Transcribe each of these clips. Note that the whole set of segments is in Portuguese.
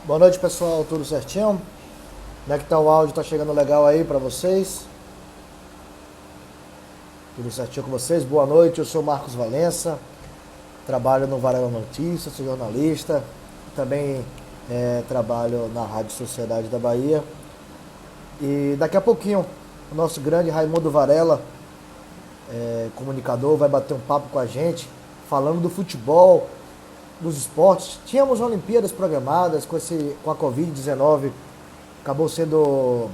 Boa noite, pessoal. Tudo certinho? Como é que tá o áudio? Tá chegando legal aí pra vocês? Tudo certinho com vocês? Boa noite. Eu sou Marcos Valença. Trabalho no Varela Notícias, sou jornalista. Também trabalho na Rádio Sociedade da Bahia. E daqui a pouquinho, o nosso grande Raimundo Varela, comunicador, vai bater um papo com a gente, falando do futebol, dos esportes. Tínhamos Olimpíadas programadas com a Covid-19, acabou sendo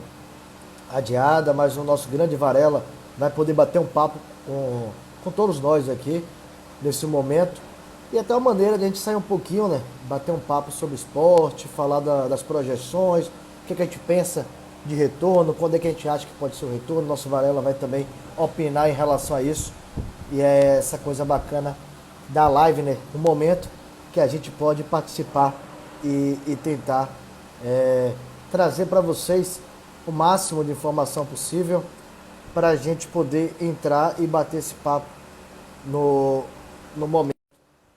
adiada, mas o nosso grande Varela vai poder bater um papo com todos nós aqui nesse momento. E até uma maneira de a gente sair um pouquinho, né? Bater um papo sobre esporte, falar das projeções, o que a gente pensa de retorno, quando é que a gente acha que pode ser o retorno. Nosso Varela vai também opinar em relação a isso. E é essa coisa bacana da live, né? Um momento que a gente pode participar e tentar trazer para vocês o máximo de informação possível para a gente poder entrar e bater esse papo no momento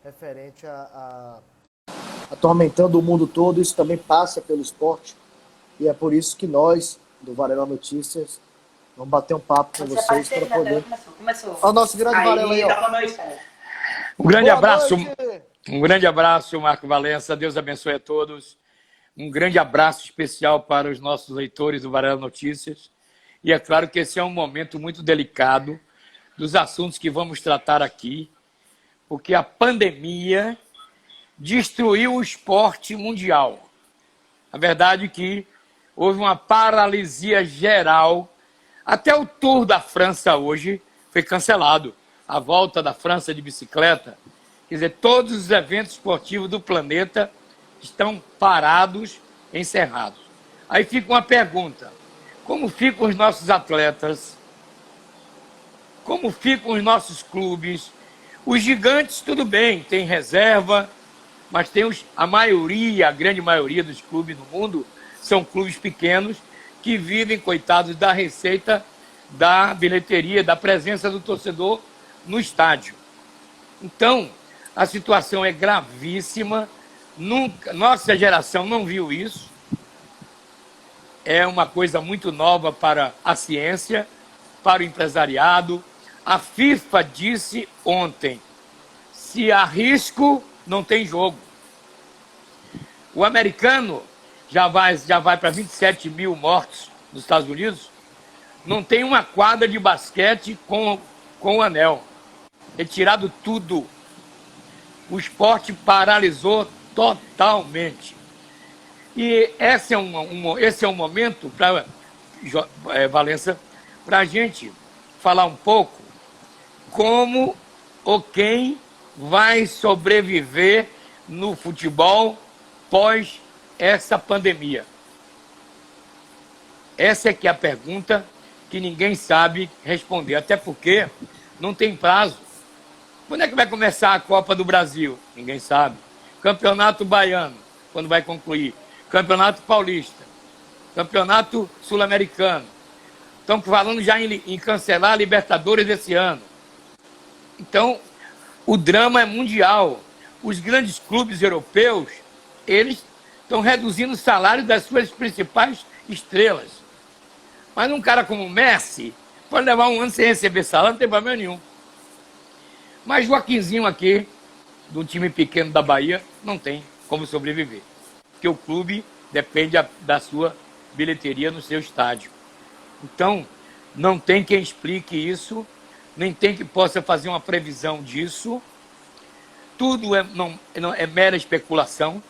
referente a atormentando o mundo todo. Isso também passa pelo esporte e é por isso que nós, do Varela Notícias, vamos bater um papo com vocês para poder... Começou. Olha o nosso grande Varela aí, ó. Boa noite, cara. Um grande Boa abraço, noite. um grande abraço, Marco Valença. Deus abençoe a todos. Um grande abraço especial para os nossos leitores do Varela Notícias. E é claro que esse é um momento muito delicado dos assuntos que vamos tratar aqui, porque a pandemia destruiu o esporte mundial. A verdade é que houve uma paralisia geral. Até o Tour da França hoje foi cancelado. A volta da França de bicicleta. Quer dizer, todos os eventos esportivos do planeta estão parados, encerrados. Aí fica uma pergunta: como ficam os nossos atletas? Como ficam os nossos clubes? Os gigantes, tudo bem, tem reserva, mas tem a maioria, a grande maioria dos clubes do mundo são clubes pequenos que vivem, coitados, da receita, da bilheteria, da presença do torcedor no estádio. Então, a situação é gravíssima. Nossa geração não viu isso. É uma coisa muito nova para a ciência, para o empresariado. A FIFA disse ontem: se há risco, não tem jogo. O americano já vai para 27 mil mortos nos Estados Unidos. Não tem uma quadra de basquete com o anel. Retirado tudo. O esporte paralisou totalmente. E esse é um momento, Valença, para a gente falar um pouco como ou quem vai sobreviver no futebol pós essa pandemia. Essa é que é a pergunta que ninguém sabe responder, até porque não tem prazo. Quando é que vai começar a Copa do Brasil? Ninguém sabe. Campeonato Baiano, quando vai concluir? Campeonato Paulista. Campeonato Sul-Americano. Estão falando já em cancelar a Libertadores esse ano. Então, o drama é mundial. Os grandes clubes europeus, eles estão reduzindo o salário das suas principais estrelas. Mas um cara como o Messi pode levar um ano sem receber salário, não tem problema nenhum. Mas Joaquinzinho aqui, do time pequeno da Bahia, não tem como sobreviver. Porque o clube depende da sua bilheteria no seu estádio. Então, não tem quem explique isso, nem tem que possa fazer uma previsão disso. Tudo é mera especulação.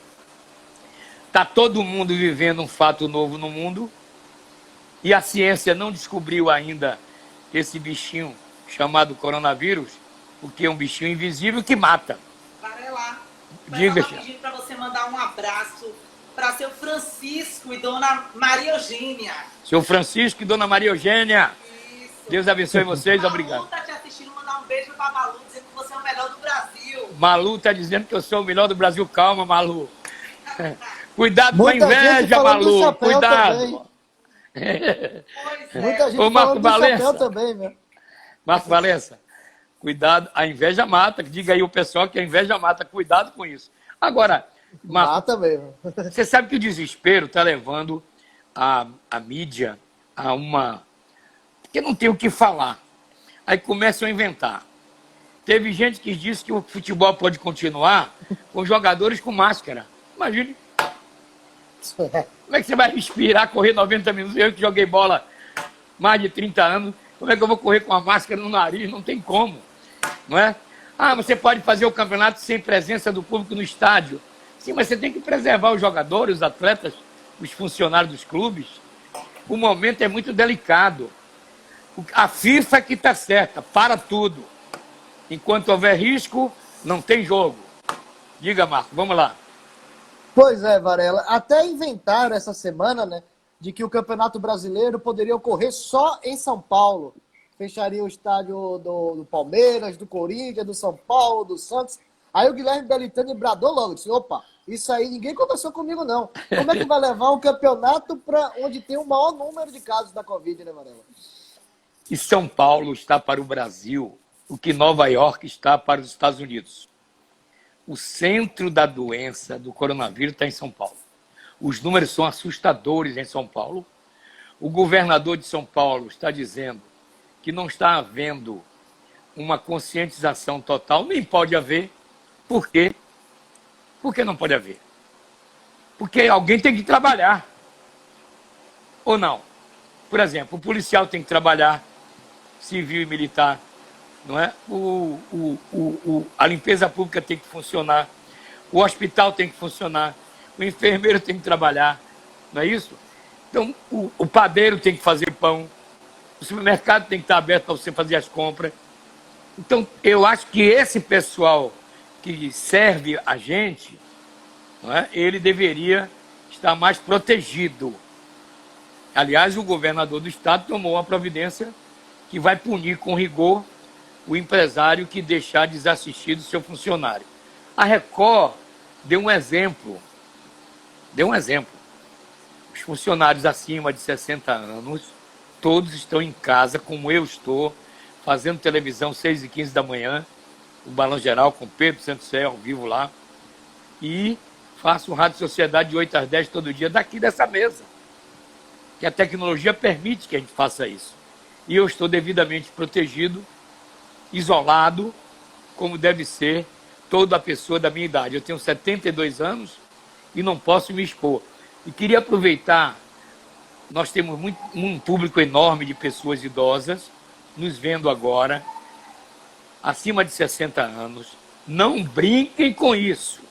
Está todo mundo vivendo um fato novo no mundo e a ciência não descobriu ainda esse bichinho chamado coronavírus, porque é um bichinho invisível que mata. Varela, Diga, eu pedindo para você mandar um abraço para seu Francisco e dona Maria Eugênia. Seu Francisco e dona Maria Eugênia. Isso. Deus abençoe vocês, Malu obrigado. tá te assistindo, mandar um beijo para Malu, dizendo que você é o melhor do Brasil. Malu está dizendo que eu sou o melhor do Brasil. Calma, Malu. Cuidado Muita com a gente inveja, falando do Malu. chapéu Cuidado. também. Pois é. Muita gente Ô, Marco falando do chapéu Valença. também, né? Marco Valença, cuidado, a inveja mata. Diga aí o pessoal que a inveja mata. Cuidado com isso. Agora, Marco, Mata mesmo. você sabe que o desespero está levando a mídia a uma... Porque não tem o que falar. Aí começam a inventar. Teve gente que disse que o futebol pode continuar com jogadores com máscara. Imagine. Como é que você vai respirar, correr 90 minutos? Eu que joguei bola mais de 30 anos, como é que eu vou correr com a máscara no nariz? Não tem como, não é? Ah, você pode fazer o campeonato sem presença do público no estádio. Sim, mas você tem que preservar os jogadores, os atletas, os funcionários dos clubes. O momento é muito delicado. A FIFA é que está certa, para tudo. Enquanto houver risco, não tem jogo. Diga, Marco, vamos lá. Pois é, Varela. Até inventaram essa semana, né, de que o Campeonato Brasileiro poderia ocorrer só em São Paulo. Fecharia o estádio do Palmeiras, do Corinthians, do São Paulo, do Santos. Aí o Guilherme Belintani bradou logo, disse, opa, isso aí ninguém conversou comigo, não. Como é que vai levar um campeonato para onde tem o maior número de casos da Covid, né, Varela? E São Paulo está para o Brasil o que Nova York está para os Estados Unidos. O centro da doença do coronavírus está em São Paulo. Os números são assustadores em São Paulo. O governador de São Paulo está dizendo que não está havendo uma conscientização total, nem pode haver. Por quê? Por que não pode haver? Porque alguém tem que trabalhar. Ou não? Por exemplo, o policial tem que trabalhar, civil e militar, não é? A limpeza pública tem que funcionar, o hospital tem que funcionar, o enfermeiro tem que trabalhar, não é isso? Então, o padeiro tem que fazer pão, o supermercado tem que estar aberto para você fazer as compras. Então, eu acho que esse pessoal que serve a gente, não é? Ele deveria estar mais protegido. Aliás, o governador do estado tomou uma providência que vai punir com rigor o empresário que deixar desassistido o seu funcionário. A Record deu um exemplo. Os funcionários acima de 60 anos, todos estão em casa, como eu estou, fazendo televisão 6h15 da manhã, o Balão Geral com Pedro Santos Sé, ao vivo lá, e faço Rádio Sociedade de 8 às 10 todo dia, daqui dessa mesa. Que a tecnologia permite que a gente faça isso. E eu estou devidamente protegido, isolado, como deve ser toda pessoa da minha idade. Eu tenho 72 anos e não posso me expor. E queria aproveitar, nós temos um público enorme de pessoas idosas nos vendo agora, acima de 60 anos. Não brinquem com isso.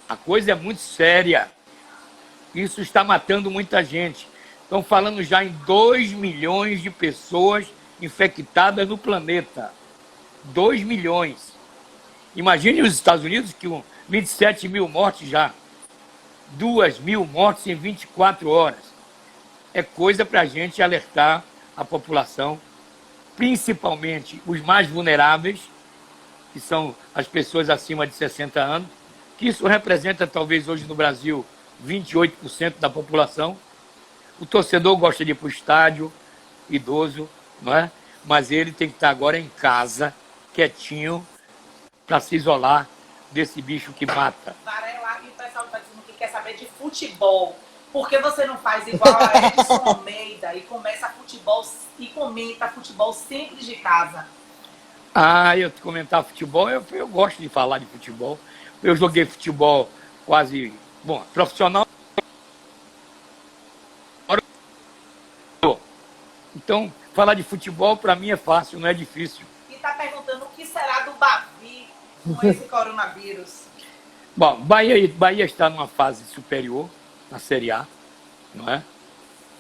A coisa é muito séria. Isso está matando muita gente. Estão falando já em 2 milhões de pessoas infectadas no planeta. 2 milhões. Imagine os Estados Unidos, que 27 mil mortes já. 2 mil mortes em 24 horas. É coisa para a gente alertar a população, principalmente os mais vulneráveis, que são as pessoas acima de 60 anos, que isso representa, talvez hoje no Brasil, 28% da população. O torcedor gosta de ir para o estádio, idoso, não é? Mas ele tem que estar agora em casa, quietinho, para se isolar desse bicho que mata. Varela, e o pessoal está dizendo que quer saber de futebol. Por que você não faz igual a Edson Almeida e começa futebol e comenta futebol sempre de casa? Ah, eu comentar futebol, eu gosto de falar de futebol. Eu joguei futebol quase, bom, profissional. Então, falar de futebol para mim é fácil, não é difícil. E está perguntando o que será do Bavi com esse coronavírus. Bom, Bahia está numa fase superior, na Série A, não é?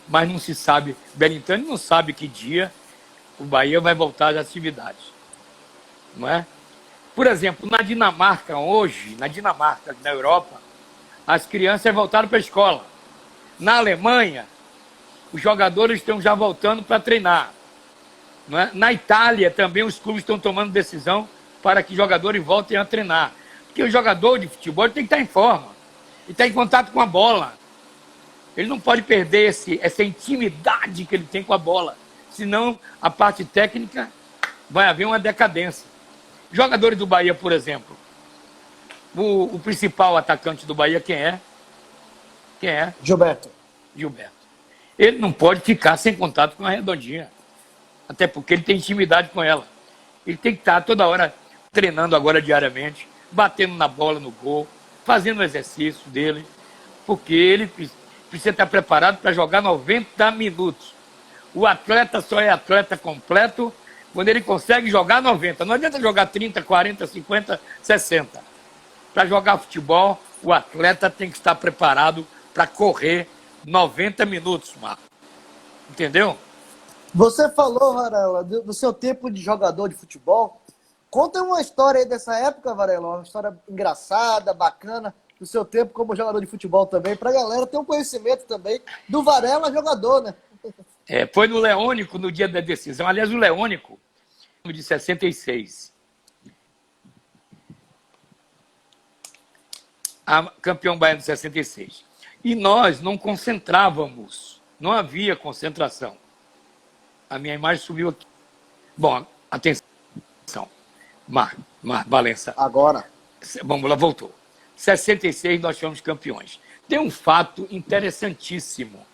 Mas não se sabe, Belintani não sabe que dia o Bahia vai voltar às atividades, não é? Por exemplo, na Dinamarca hoje, na Europa, as crianças voltaram para a escola. Na Alemanha, os jogadores estão já voltando para treinar. Não é? Na Itália também os clubes estão tomando decisão para que jogadores voltem a treinar. Porque o jogador de futebol tem que estar em forma. Ele está em contato com a bola. Ele não pode perder essa intimidade que ele tem com a bola. Senão a parte técnica vai haver uma decadência. Jogadores do Bahia, por exemplo, o principal atacante do Bahia, quem é? Quem é? Gilberto. Gilberto. Ele não pode ficar sem contato com a Redondinha, até porque ele tem intimidade com ela. Ele tem que estar toda hora treinando agora diariamente, batendo na bola no gol, fazendo o exercício dele, porque ele precisa estar preparado para jogar 90 minutos. O atleta só é atleta completo quando ele consegue jogar 90. Não adianta jogar 30, 40, 50, 60. Para jogar futebol, o atleta tem que estar preparado para correr 90 minutos, Marco. Entendeu? Você falou, Varela, do seu tempo de jogador de futebol. Conta uma história aí dessa época, Varela, uma história engraçada, bacana, do seu tempo como jogador de futebol também, pra galera ter um conhecimento também do Varela jogador, né? Foi no Leônico, no dia da decisão. Aliás, o Leônico, de 66. Campeão baiano de 66. E nós não concentrávamos, não havia concentração. A minha imagem subiu aqui. Bom, atenção. Valença. Agora. Vamos lá, voltou. 66 nós fomos campeões. Tem um fato interessantíssimo.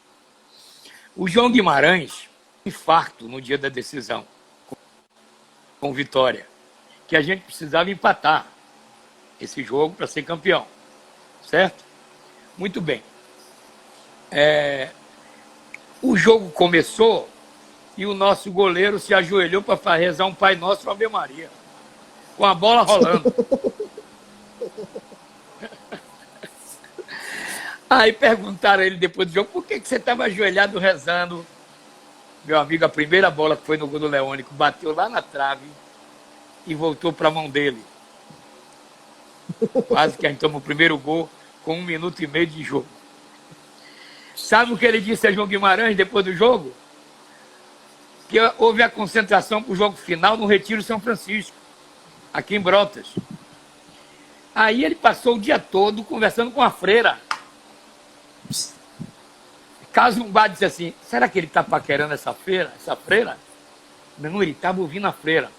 O João Guimarães, infarto no dia da decisão, com Vitória, que a gente precisava empatar esse jogo para ser campeão. Certo? Muito bem. O jogo começou e o nosso goleiro se ajoelhou para rezar um Pai Nosso e uma Ave Maria, com a bola rolando. Aí perguntaram a ele depois do jogo, por que você estava ajoelhado rezando? Meu amigo, a primeira bola que foi no gol do Leônico bateu lá na trave e voltou para a mão dele. Quase que a gente toma o primeiro gol com 1 minuto e meio de jogo. Sabe o que ele disse a João Guimarães depois do jogo? Que houve a concentração para o jogo final no Retiro São Francisco, aqui em Brotas. Aí ele passou o dia todo conversando com a freira. Casumbá disse assim, será que ele está paquerando essa freira? Não, ele estava ouvindo a freira.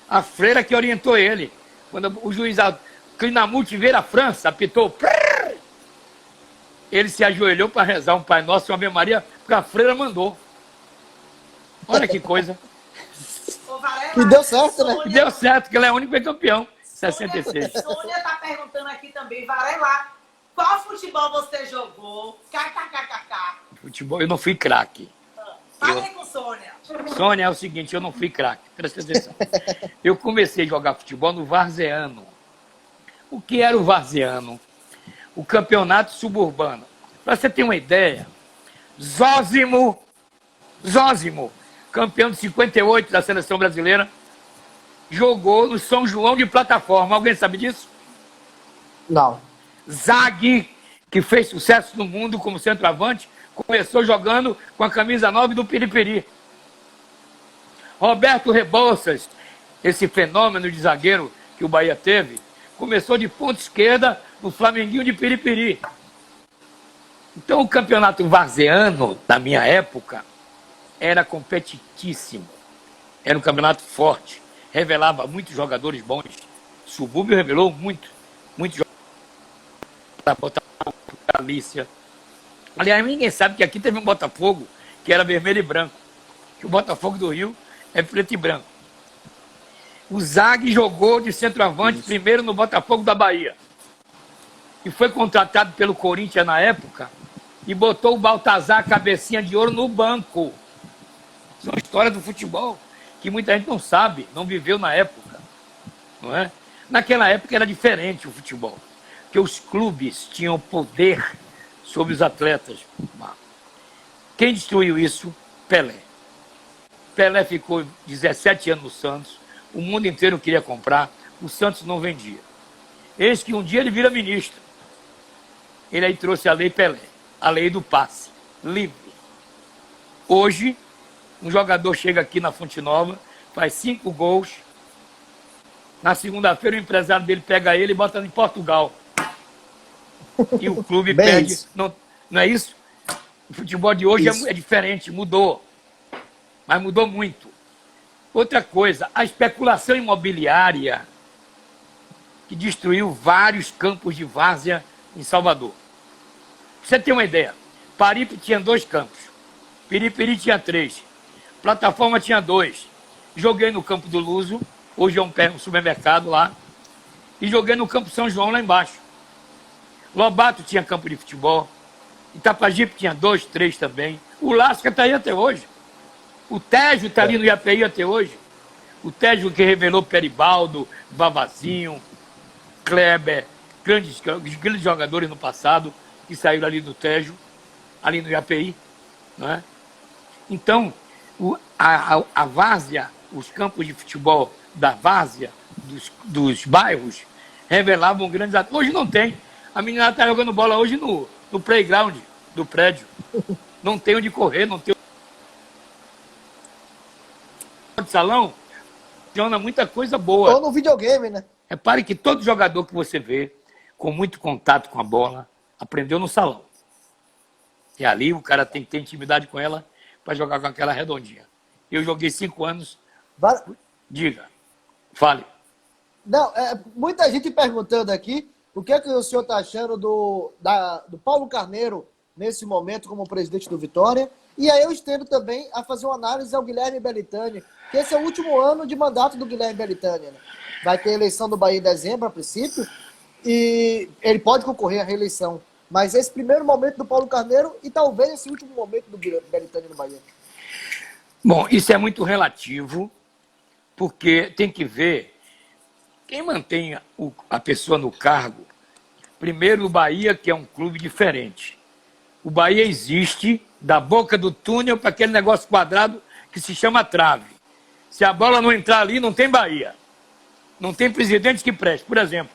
A freira que orientou ele. Quando o juiz Clinamute Vieira França apitou, ele se ajoelhou para rezar um Pai Nosso e uma Ave Maria, porque a freira mandou. Olha que coisa. E deu certo, né? E deu certo, que ele é o único campeão. 66. Sônia está perguntando aqui também, Varela, qual futebol você jogou? KKKKK. Futebol, eu não fui craque. Falei com Sônia. Sônia, é o seguinte, eu não fui craque. Presta atenção. Eu comecei a jogar futebol no Varzeano. O que era o Varzeano? O campeonato suburbano. Para você ter uma ideia, Zózimo, campeão de 58 da seleção brasileira, jogou no São João de Plataforma. Alguém sabe disso? Não. Zague, que fez sucesso no mundo como centroavante, começou jogando com a camisa 9 do Piripiri. Roberto Rebouças, esse fenômeno de zagueiro que o Bahia teve, começou de ponta esquerda no Flamenguinho de Piripiri. Então o campeonato varzeano, da minha época, era competitíssimo. Era um campeonato forte. Revelava muitos jogadores bons. O subúrbio revelou muitos jogadores. Botafogo, Galícia. Aliás, ninguém sabe que aqui teve um Botafogo que era vermelho e branco. Que o Botafogo do Rio é preto e branco. O Zague jogou de centroavante primeiro no Botafogo da Bahia. E foi contratado pelo Corinthians na época e botou o Baltazar cabecinha de ouro no banco. São histórias do futebol que muita gente não sabe, não viveu na época. Não é? Naquela época era diferente o futebol. Porque os clubes tinham poder sobre os atletas. Quem destruiu isso? Pelé. Pelé ficou 17 anos no Santos, o mundo inteiro queria comprar, o Santos não vendia. Eis que um dia ele vira ministro. Ele aí trouxe a Lei Pelé, a lei do passe, livre. Hoje, um jogador chega aqui na Fonte Nova, faz 5 gols, na segunda-feira o empresário dele pega ele e bota em Portugal. E o clube perde. Não é isso? O futebol de hoje é diferente, mudou. Mas mudou muito. Outra coisa, a especulação imobiliária que destruiu vários campos de várzea em Salvador. Pra você ter uma ideia, Paripe tinha 2 campos, Piripiri tinha 3, Plataforma tinha 2. Joguei no campo do Luso, hoje é um supermercado lá, e joguei no campo São João lá embaixo. Lobato tinha campo de futebol, Itapajipe tinha 2, 3 também. O Lasca está aí até hoje. O Tejo está ali no IAPI até hoje. O Tejo que revelou Peribaldo, Vavazinho, Kleber, grandes jogadores no passado que saíram ali do Tejo, ali no IAPI. Não é? Então, a várzea, os campos de futebol da várzea, dos bairros, revelavam grandes atletas. Hoje não tem. A menina está jogando bola hoje no playground do prédio. Não tem onde correr, não tem de salão, funciona muita coisa boa. Ou no videogame, né? Repare que todo jogador que você vê com muito contato com a bola aprendeu no salão. E ali o cara tem que ter intimidade com ela para jogar com aquela redondinha. Eu joguei 5 anos. Diga, fale. Não, muita gente perguntando aqui o que é que o senhor está achando do Paulo Carneiro nesse momento como presidente do Vitória. E aí eu estendo também a fazer uma análise ao Guilherme Belitani, que esse é o último ano de mandato do Guilherme Belitani. Né? Vai ter eleição do Bahia em dezembro, a princípio, e ele pode concorrer à reeleição. Mas esse primeiro momento do Paulo Carneiro e talvez esse último momento do Belitani no Bahia. Bom, isso é muito relativo, porque tem que ver quem mantém a pessoa no cargo. Primeiro, o Bahia, que é um clube diferente. O Bahia existe da boca do túnel para aquele negócio quadrado que se chama trave. Se a bola não entrar ali, não tem Bahia. Não tem presidente que preste. Por exemplo,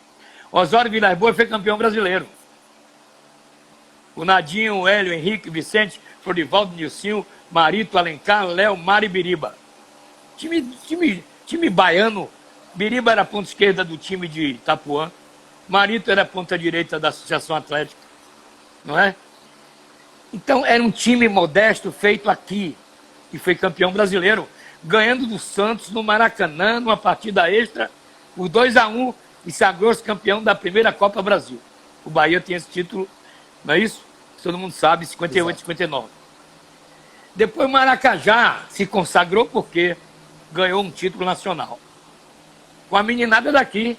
Osório Vilas Boas foi campeão brasileiro. O Nadinho, o Hélio, Henrique, Vicente, Florivaldo, Nilcinho, Marito, Alencar, Léo, Mari e Biriba. Time baiano. Biriba era a ponta esquerda do time de Itapuã. Marito era a ponta direita da Associação Atlética. Não é? Então, era um time modesto feito aqui. E foi campeão brasileiro. Ganhando do Santos no Maracanã, numa partida extra, por 2-1, e sagrou-se campeão da primeira Copa Brasil. O Bahia tem esse título, não é isso? Todo mundo sabe, 58, 59. Depois o Maracajá se consagrou porque ganhou um título nacional. Com a meninada daqui.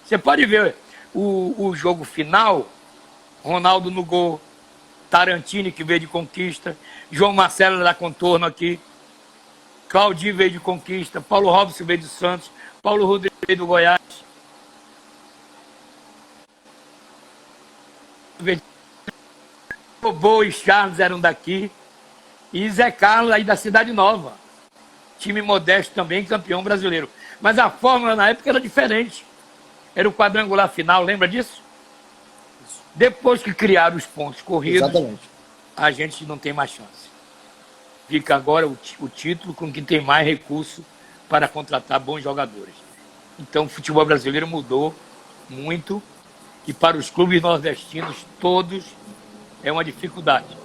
Você pode ver o jogo final, Ronaldo no gol, Tarantini que veio de Conquista, João Marcelo da Contorno aqui, Claudio veio de Conquista, Paulo Robson veio do Santos, Paulo Rodrigues veio do Goiás. Bobo e Charles eram daqui, e Zé Carlos aí da Cidade Nova. Time modesto também, campeão brasileiro. Mas a fórmula na época era diferente. Era o quadrangular final, lembra disso? Depois que criaram os pontos corridos, exatamente, a gente não tem mais chance. Fica agora o título com quem tem mais recurso para contratar bons jogadores. Então o futebol brasileiro mudou muito e para os clubes nordestinos todos é uma dificuldade.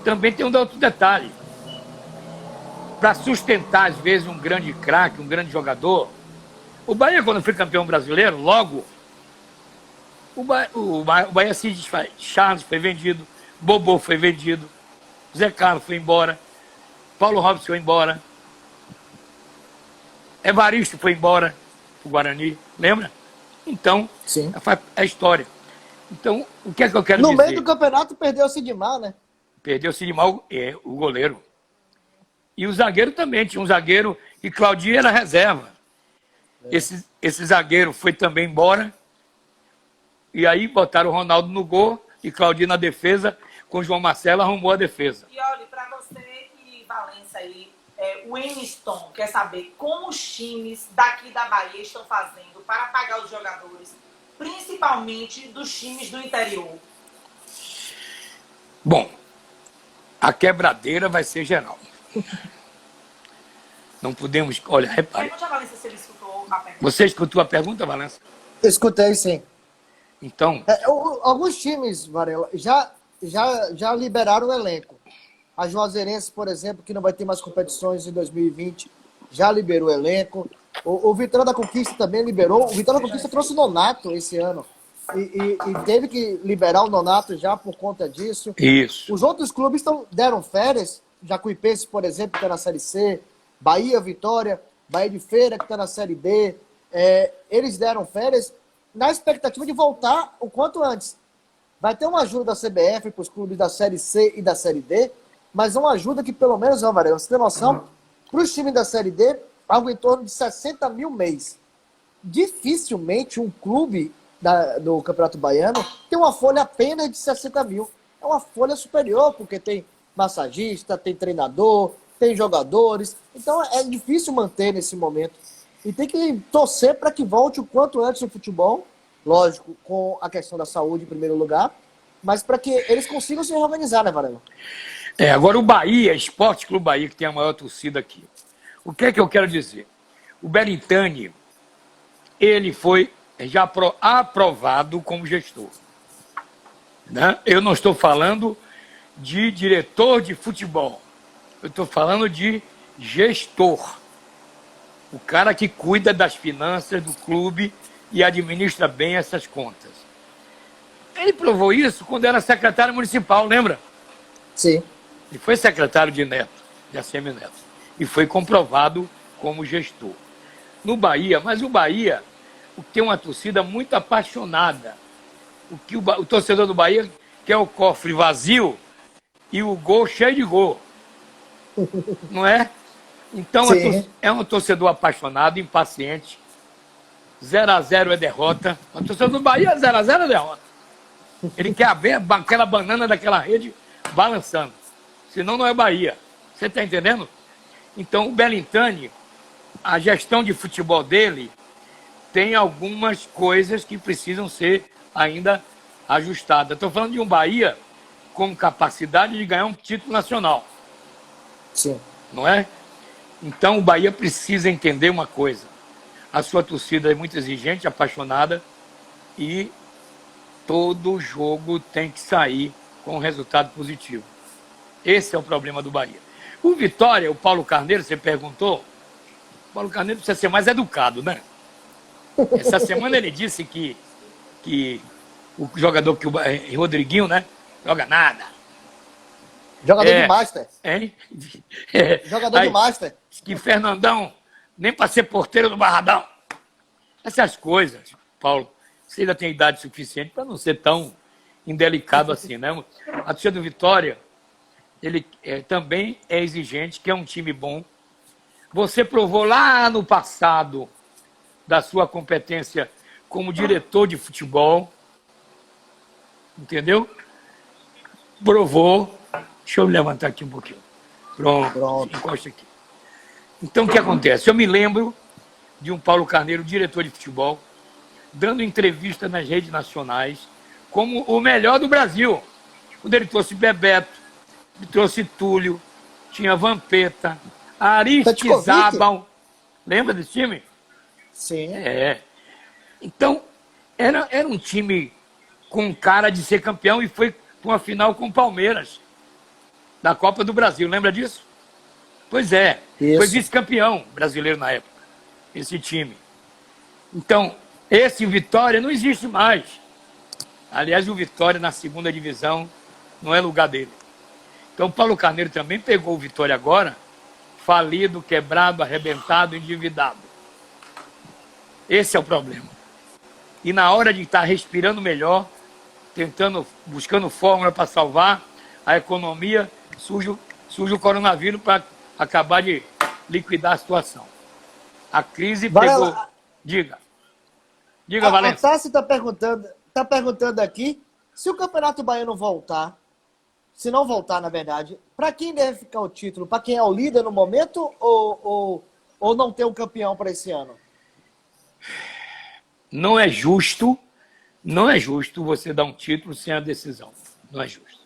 Também tem um outro detalhe. Para sustentar, às vezes, um grande craque, um grande jogador, o Bahia, quando foi campeão brasileiro, logo, o Bahia se desfaz. Charles foi vendido, Bobô foi vendido, Zé Carlos foi embora, Paulo Robson foi embora, Evaristo foi embora, o Guarani, lembra? Então, sim, é a história. Então, o que é que eu quero dizer? No meio do campeonato, perdeu o Sidmar, né? Perdeu o Sidmar, o goleiro. E o zagueiro também, tinha um zagueiro, e Claudinho era reserva. Esse zagueiro foi também embora, e aí botaram o Ronaldo no gol, e Claudinho na defesa, com o João Marcelo arrumou a defesa. E olha, para você e Valença aí, o Eniston quer saber como os times daqui da Bahia estão fazendo para pagar os jogadores, principalmente dos times do interior. Bom, a quebradeira vai ser geral. Não podemos... Olha, repare. Pergunte a Valença se ele escutou a pergunta. Você escutou a pergunta, Valença? Escutei, sim. Então... alguns times, Varela, já liberaram o elenco. A Juazeirense, por exemplo, que não vai ter mais competições em 2020, já liberou o elenco. O Vitória da Conquista também liberou. O Vitória da Conquista trouxe o Nonato esse ano. E teve que liberar o Nonato já por conta disso. Isso. Os outros clubes deram férias. Jacuipense, por exemplo, que está na Série C. Bahia, Vitória. Bahia de Feira, que está na Série D. Eles deram férias na expectativa de voltar o quanto antes. Vai ter uma ajuda da CBF para os clubes da Série C e da Série D, mas uma ajuda que, pelo menos, Varela, você tem noção, para os times da Série D, algo em torno de 60 mil mês. Dificilmente um clube do Campeonato Baiano tem uma folha apenas de 60 mil. É uma folha superior, porque tem massagista, tem treinador, tem jogadores. Então é difícil manter nesse momento. E tem que torcer para que volte o quanto antes o futebol, lógico, com a questão da saúde em primeiro lugar, mas para que eles consigam se reorganizar, né, Varela? Agora o Bahia, Esporte Clube Bahia, que tem a maior torcida aqui. O que é que eu quero dizer? O Belintani, ele foi já aprovado como gestor. Né? Eu não estou falando de diretor de futebol. Eu estou falando de gestor. O cara que cuida das finanças do clube e administra bem essas contas. Ele provou isso quando era secretário municipal, lembra? Sim. Ele foi secretário de Neto, de ACM Neto. E foi comprovado como gestor. No Bahia, mas o Bahia tem uma torcida muito apaixonada. O torcedor do Bahia quer o cofre vazio e o gol cheio de gol. Não é? Então é um torcedor apaixonado, impaciente. 0-0 é derrota. O torcedor do Bahia, 0-0 é derrota. Ele quer ver aquela banana daquela rede balançando. Senão não é Bahia. Você está entendendo? Então o Belintani, a gestão de futebol dele tem algumas coisas que precisam ser ainda ajustadas. Estou falando de um Bahia com capacidade de ganhar um título nacional. Sim. Não é? Então o Bahia precisa entender uma coisa. A sua torcida é muito exigente, apaixonada, e todo jogo tem que sair com um resultado positivo. Esse é o problema do Bahia. O Vitória, o Paulo Carneiro, você perguntou, o Paulo Carneiro precisa ser mais educado, né? Essa semana ele disse que o jogador, que o Rodriguinho, né? Joga nada. Jogador de Master. Hein? Jogador de Master. Que Fernandão, nem para ser porteiro do Barradão. Essas coisas, Paulo, você ainda tem idade suficiente para não ser tão indelicado assim, né? A torcida do Vitória, ele também é exigente, que é um time bom. Você provou lá no passado da sua competência como diretor de futebol. Entendeu? Provou. Deixa eu me levantar aqui um pouquinho. Pronto. Encosta aqui. Então, o que acontece? Eu me lembro de um Paulo Carneiro, diretor de futebol, dando entrevista nas redes nacionais como o melhor do Brasil. Quando ele trouxe Bebeto, ele trouxe Túlio, tinha Vampeta, Aristizábal. Lembra desse time? Sim. Então, era um time com cara de ser campeão e foi para uma final com o Palmeiras, da Copa do Brasil. Lembra disso? Pois é. Isso. Foi vice-campeão brasileiro na época, esse time. Então, esse Vitória não existe mais. Aliás, o Vitória na segunda divisão não é lugar dele. Então, o Paulo Carneiro também pegou o Vitória agora, falido, quebrado, arrebentado, endividado. Esse é o problema. E na hora de estar respirando melhor, buscando fórmula para salvar a economia, surge o coronavírus para acabar de liquidar a situação. A crise pegou... Diga, Valença. A Tassi está perguntando aqui, se o Campeonato Baiano voltar, se não voltar, na verdade, para quem deve ficar o título? Para quem é o líder no momento ou não ter um campeão para esse ano? Não é justo você dar um título sem a decisão. Não é justo.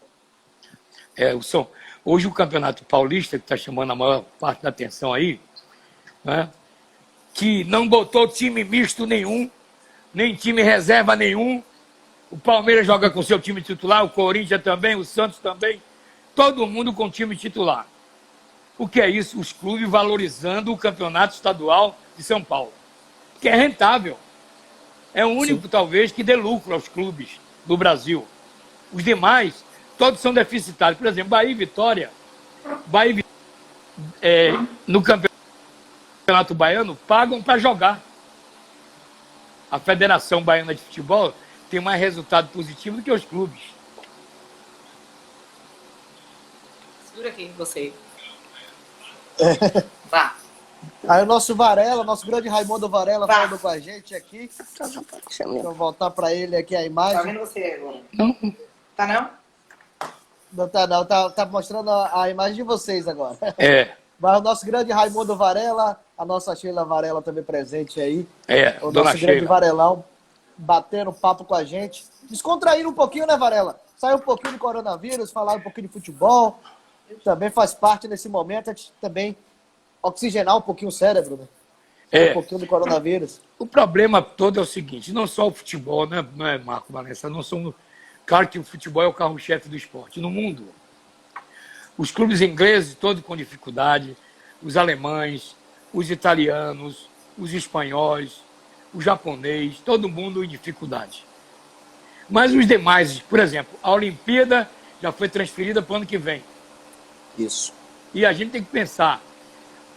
Hoje o Campeonato Paulista, que está chamando a maior parte da atenção aí, né, que não botou time misto nenhum, nem time reserva nenhum. O Palmeiras joga com seu time titular, o Corinthians também, o Santos também. Todo mundo com time titular. O que é isso? Os clubes valorizando o campeonato estadual de São Paulo, que é rentável. É o único, Sim. talvez, que dê lucro aos clubes do Brasil. Os demais, todos são deficitários. Por exemplo, Bahia e Vitória, no Campeonato Baiano, pagam para jogar. A Federação Baiana de Futebol tem mais resultado positivo do que os clubes. Segura aqui, você. Vá. Aí o nosso Varela, nosso grande Raimundo Varela, Vá. falando com a gente aqui. Deixa eu voltar para ele aqui a Tá imagem. vendo você agora? Não, Tá não? Não tá não, tá mostrando a imagem de vocês agora. é, Mas o nosso grande Raimundo Varela, a nossa Sheila Varela também presente aí. O dona nosso grande Sheila. Varelão batendo papo com a gente. Descontrair um pouquinho, né, Varela? Sair um pouquinho do coronavírus, falar um pouquinho de futebol. Também faz parte nesse momento, a gente também oxigenar um pouquinho o cérebro, né? Um pouquinho do coronavírus. O problema todo é o seguinte, não só o futebol, né, Marco Valença? Não são, claro que o futebol é o carro-chefe do esporte. No mundo, os clubes ingleses, todos com dificuldade, os alemães, os italianos, os espanhóis, o japonês, todo mundo em dificuldade. Mas os demais, por exemplo, a Olimpíada já foi transferida para o ano que vem. Isso. E a gente tem que pensar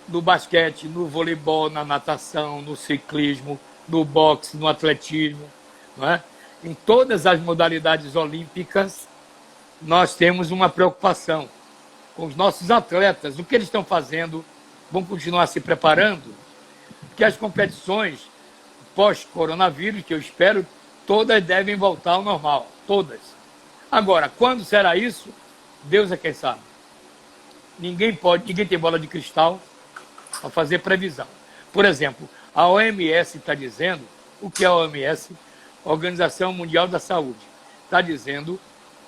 no basquete, no voleibol, na natação, no ciclismo, no boxe, no atletismo, não é? Em todas as modalidades olímpicas, nós temos uma preocupação com os nossos atletas. O que eles estão fazendo? Vão continuar se preparando? Porque as competições pós-coronavírus, que eu espero, todas devem voltar ao normal. Todas. Agora, quando será isso? Deus é quem sabe. Ninguém tem bola de cristal para fazer previsão. Por exemplo, a OMS está dizendo, o que é a OMS? Organização Mundial da Saúde. Está dizendo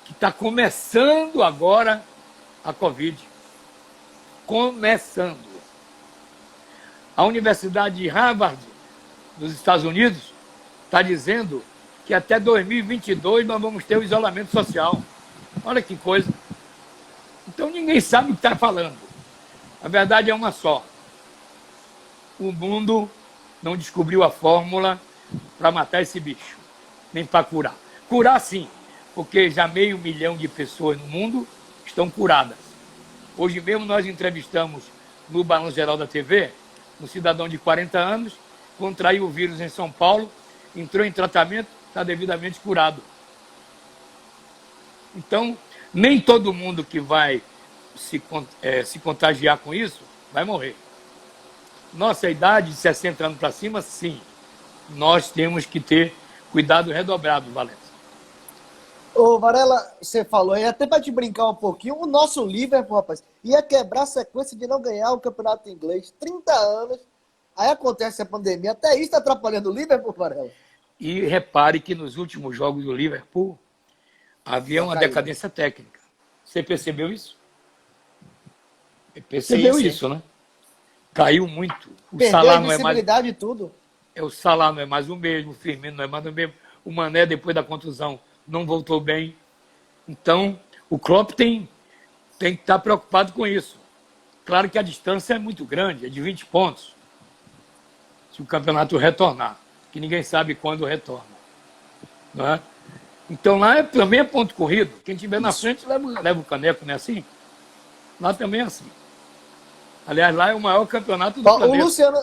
que está começando agora a Covid. Começando. A Universidade de Harvard, dos Estados Unidos, está dizendo que até 2022 nós vamos ter o isolamento social. Olha que coisa. Então ninguém sabe o que está falando. A verdade é uma só. O mundo não descobriu a fórmula para matar esse bicho, nem para curar. Curar sim, porque já 500 mil de pessoas no mundo estão curadas. Hoje mesmo nós entrevistamos no Balanço Geral da TV um cidadão de 40 anos, contraiu o vírus em São Paulo, entrou em tratamento, está devidamente curado. Então, nem todo mundo que vai se contagiar com isso vai morrer. Nossa idade, de 60 anos para cima, sim. Nós temos que ter cuidado redobrado, Valença. Ô, Varela, você falou, e até para te brincar um pouquinho, o nosso Liverpool, rapaz, ia quebrar a sequência de não ganhar o campeonato inglês, 30 anos, aí acontece a pandemia, até isso está atrapalhando o Liverpool, Varela? E repare que nos últimos jogos do Liverpool havia uma decadência técnica. Você percebeu isso? Percebeu sim. isso, né? Caiu muito. Perdeu Salah a visibilidade e tudo. O Salah não é mais o mesmo, o Firmino não é mais o mesmo, o Mané, depois da contusão, não voltou bem. Então, o Klopp tem que estar preocupado com isso. Claro que a distância é muito grande, é de 20 pontos. Se o campeonato retornar, que ninguém sabe quando retorna. Não é? Então, lá também é ponto corrido. Quem estiver na frente leva o caneco, não é assim? Lá também é assim. Aliás, lá é o maior campeonato do planeta. O Luciano,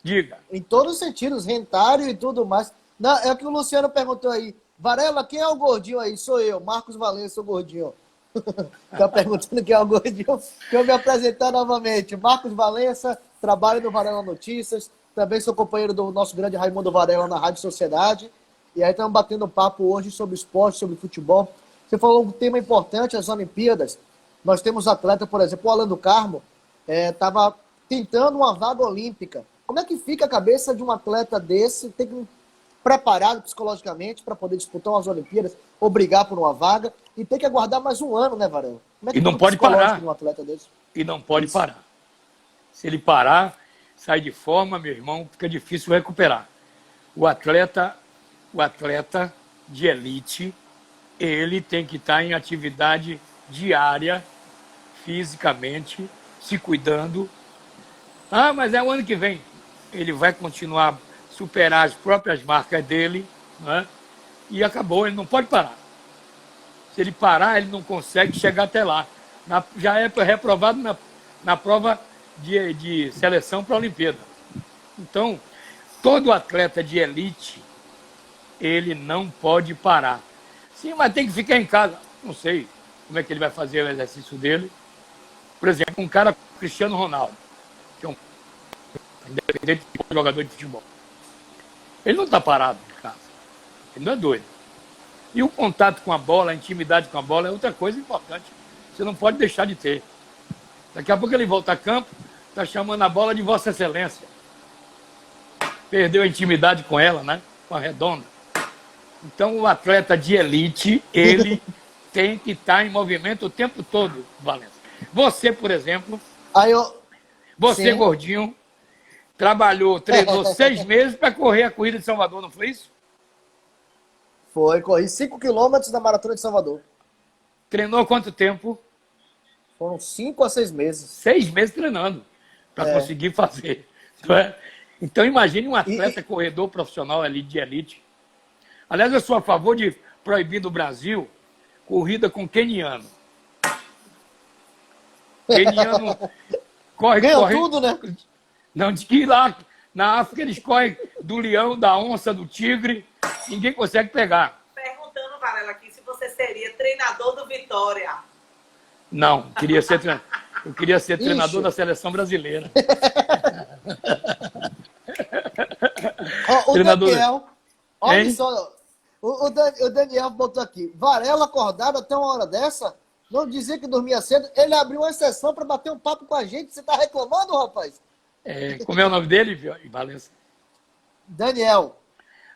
diga. Em todos os sentidos, rentário e tudo mais. Não, é o que o Luciano perguntou aí. Varela, quem é o gordinho aí? Sou eu, Marcos Valença, o gordinho. Está perguntando quem é o gordinho. Deixa eu me apresentar novamente. Marcos Valença, trabalho no Varela Notícias. Também sou companheiro do nosso grande Raimundo Varela na Rádio Sociedade. E aí estamos batendo um papo hoje sobre esporte, sobre futebol. Você falou um tema importante, as Olimpíadas. Nós temos atleta, por exemplo, o Alan do Carmo, estava tentando uma vaga olímpica. Como é que fica a cabeça de um atleta desse, tem que preparado psicologicamente para poder disputar umas Olimpíadas, ou brigar por uma vaga, e ter que aguardar mais um ano, né, Varela? Como é que E não fica o pode psicológico parar. de um atleta desse? E não pode parar. Se ele parar, sai de forma, meu irmão, fica difícil recuperar. O atleta de elite, ele tem que estar em atividade diária, fisicamente, se cuidando. Ah, mas é o ano que vem. Ele vai continuar a superar as próprias marcas dele, né? E acabou, ele não pode parar. Se ele parar, ele não consegue chegar até lá. Já é reprovado na prova de seleção para a Olimpíada. Então, todo atleta de elite, ele não pode parar. Sim, mas tem que ficar em casa. Não sei como é que ele vai fazer o exercício dele. Por exemplo, um cara como Cristiano Ronaldo, que é um independente de jogador de futebol. Ele não está parado em casa. Ele não é doido. E o contato com a bola, a intimidade com a bola é outra coisa importante. Você não pode deixar de ter. Daqui a pouco ele volta a campo, está chamando a bola de Vossa Excelência. Perdeu a intimidade com ela, né? Com a redonda. Então, o atleta de elite, ele tem que estar em movimento o tempo todo, Valença. Você, por exemplo, você, sim, gordinho, treinou 6 meses para correr a corrida de Salvador, não foi isso? Foi, corri 5 quilômetros da Maratona de Salvador. Treinou quanto tempo? Foram 5 a 6 meses. 6 meses treinando para conseguir fazer. Não é? Então, imagine um atleta corredor profissional ali de elite. Aliás, eu sou a favor de proibir no Brasil corrida com queniano. Queniano corre tudo, né? Não, diz que lá na África eles correm do leão, da onça, do tigre. Ninguém consegue pegar. Perguntando, Varela, aqui se você seria treinador do Vitória. Não, eu queria ser treinador da seleção brasileira. O treinador... Daniel, olha só, o Daniel botou aqui, Varela acordado até uma hora dessa, não dizia que dormia cedo, ele abriu uma exceção para bater um papo com a gente, você tá reclamando, rapaz? Como é o nome dele, Valença? Daniel.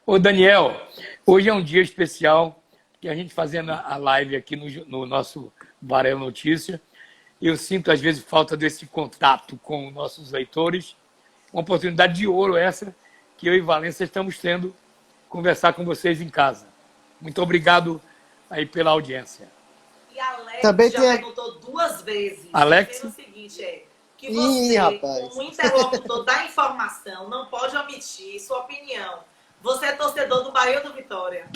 Ô, Daniel, hoje é um dia especial, que a gente fazendo a live aqui no nosso Varela Notícia, eu sinto às vezes falta desse contato com nossos leitores, uma oportunidade de ouro essa, que eu e Valença estamos tendo, conversar com vocês em casa. Muito obrigado aí pela audiência. E Alex também já perguntou 2 vezes. Alex? O seguinte, que você, como interlocutor da informação, não pode omitir sua opinião. Você é torcedor do Bahia ou do Vitória?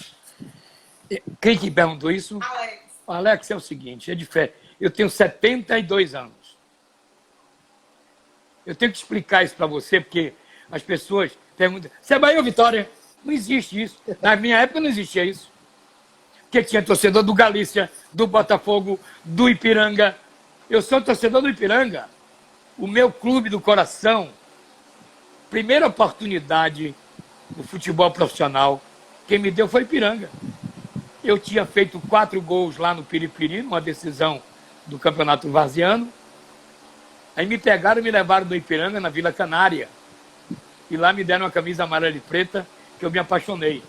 Quem que perguntou isso? Alex. Alex, é o seguinte, é de fé. Eu tenho 72 anos. Eu tenho que explicar isso para você, porque as pessoas perguntam, você é Bahia ou Vitória? Não existe isso. Na minha época não existia isso. Porque tinha torcedor do Galícia, do Botafogo, do Ipiranga. Eu sou torcedor do Ipiranga. O meu clube do coração, primeira oportunidade no futebol profissional, quem me deu foi Ipiranga. Eu tinha feito 4 gols lá no Piripiri, numa decisão do Campeonato Varziano. Aí me pegaram e me levaram do Ipiranga, na Vila Canária. E lá me deram uma camisa amarela e preta, que eu me apaixonei.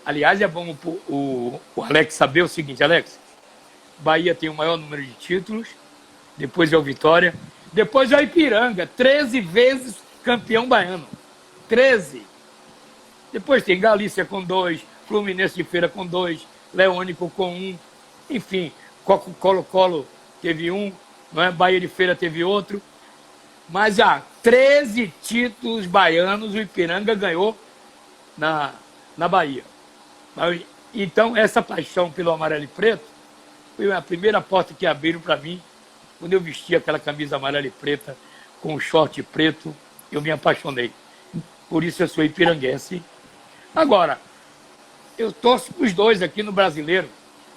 Aliás, é bom o Alex saber o seguinte, Alex, Bahia tem o maior número de títulos, depois é o Vitória, depois é o Ipiranga, 13 vezes campeão baiano. 13. Depois tem Galícia com 2, Fluminense de Feira com 2, Leônico com 1, enfim, Colo-Colo teve 1, não é? Bahia de Feira teve outro. Mas há 13 títulos baianos o Ipiranga ganhou na Bahia. Então, essa paixão pelo amarelo e preto foi a primeira porta que abriram para mim. Quando eu vesti aquela camisa amarela e preta com o short preto, eu me apaixonei. Por isso eu sou ipiranguense. Agora, eu torço para os dois aqui no Brasileiro.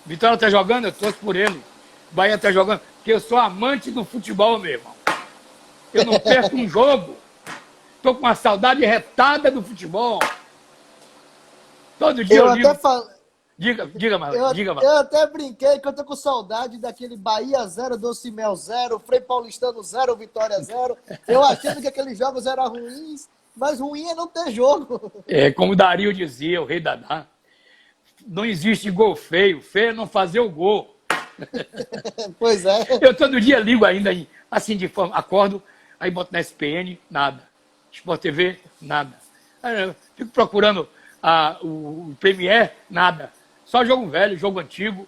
Vitória está jogando, eu torço por ele. Bahia está jogando, porque eu sou amante do futebol, meu irmão. Eu não perco um jogo. Estou com uma saudade retada do futebol. Todo dia eu digo... Diga, Marlon. Eu até brinquei que eu tô com saudade daquele Bahia 0, Doce Mel 0, Frei Paulistano 0, Vitória 0. Eu achando que aqueles jogos eram ruins, mas ruim é não ter jogo. Como o Dario dizia, o rei Dadá, não existe gol feio, feio é não fazer o gol. Pois é. Eu todo dia ligo ainda, assim, de forma, acordo, aí boto na SPN, nada. Sport TV, nada. Aí eu fico procurando o Premier, nada. Só jogo velho, jogo antigo.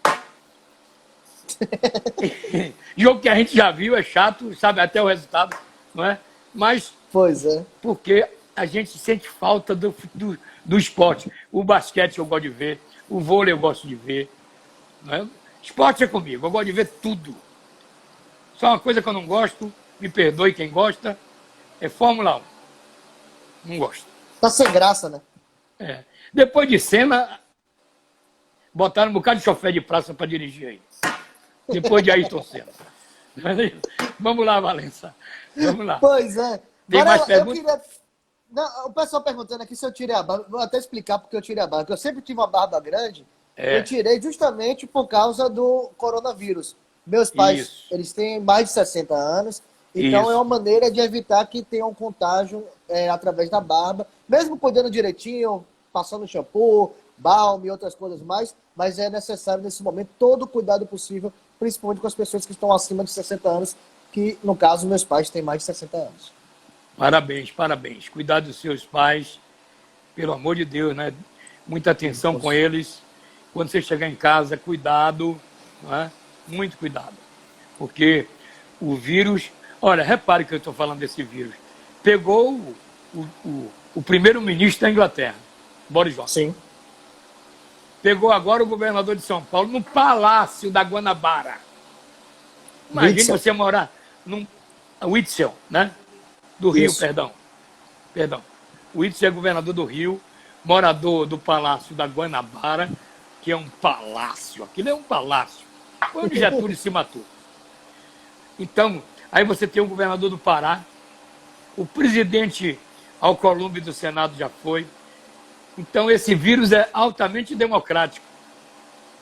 Jogo que a gente já viu, é chato, sabe até o resultado, não é? Mas Pois é. porque a gente sente falta do esporte. O basquete eu gosto de ver, o vôlei eu gosto de ver. Não é? Esporte é comigo, eu gosto de ver tudo. Só uma coisa que eu não gosto, me perdoe quem gosta, é Fórmula 1. Não gosto. Tá sem graça, né? É. Depois de Senna, botaram um bocado de chofer de praça para dirigir aí. Depois de Ayrton Senna. Vamos lá, Valença. Vamos lá. Pois é. Tem mais Varela, eu perguntas? queria... Não, o pessoal perguntando aqui se eu tirei a barba. Vou até explicar porque eu tirei a barba. Porque eu sempre tive uma barba grande. É. Eu tirei justamente por causa do coronavírus. Meus pais, Isso. eles têm mais de 60 anos. Então Isso. é uma maneira de evitar que tenha um contágio através da barba. Mesmo cuidando direitinho, passando shampoo, balme e outras coisas mais. Mas é necessário, nesse momento, todo o cuidado possível, principalmente com as pessoas que estão acima de 60 anos, que, no caso, meus pais têm mais de 60 anos. Parabéns, parabéns. Cuidado dos seus pais, pelo amor de Deus, né? Muita atenção com eles. Quando você chegar em casa, cuidado, não é? Muito cuidado. Porque o vírus... Olha, repare que eu estou falando desse vírus. Pegou o primeiro-ministro da Inglaterra, Boris Johnson. Sim. Pegou agora o governador de São Paulo no Palácio da Guanabara. Imagine Witzel. você morar num... Witzel, né? Do Rio, Isso. perdão. O Witzel é governador do Rio, morador do Palácio da Guanabara, que é um palácio. Aquilo é um palácio. Foi onde Getúlio se matou. Então, aí você tem o governador do Pará, o presidente Alcolumbre do Senado já foi. Então, esse vírus é altamente democrático.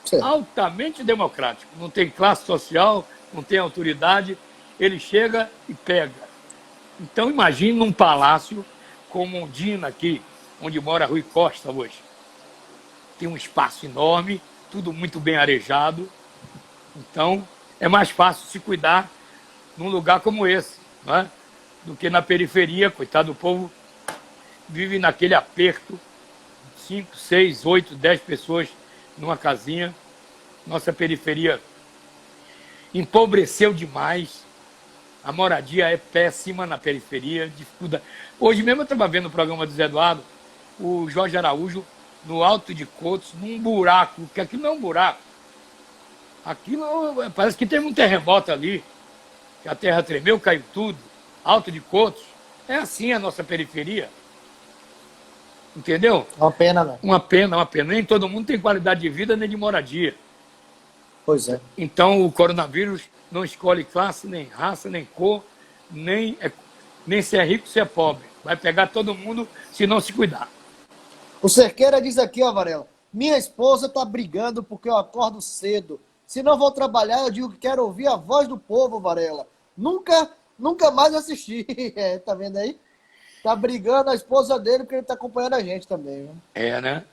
Sim. Altamente democrático. Não tem classe social, não tem autoridade. Ele chega e pega. Então, imagine num palácio como Ondina aqui, onde mora Rui Costa hoje. Tem um espaço enorme, tudo muito bem arejado. Então, é mais fácil se cuidar num lugar como esse, não é? Do que na periferia. Coitado do povo, vive naquele aperto, 5, 6, 8, 10 pessoas numa casinha. Nossa periferia empobreceu demais. A moradia é péssima na periferia, dificulta. Hoje mesmo eu estava vendo o programa do Zé Eduardo, o Jorge Araújo, no Alto de Cotos, num buraco, que aquilo não é um buraco. Aquilo parece que teve um terremoto ali, que a terra tremeu, caiu tudo. Alto de Cotos. É assim a nossa periferia. Entendeu? Uma pena, né? Uma pena, uma pena. Nem todo mundo tem qualidade de vida nem de moradia. Pois é. Então, o coronavírus não escolhe classe, nem raça, nem cor, nem se é rico, se é pobre. Vai pegar todo mundo se não se cuidar. O Cerqueira diz aqui, ó, Varela, minha esposa tá brigando porque eu acordo cedo. Se não vou trabalhar, eu digo que quero ouvir a voz do povo, Varela. Nunca mais assisti. É, tá vendo aí? Tá brigando a esposa dele porque ele tá acompanhando a gente também. Viu? É, né?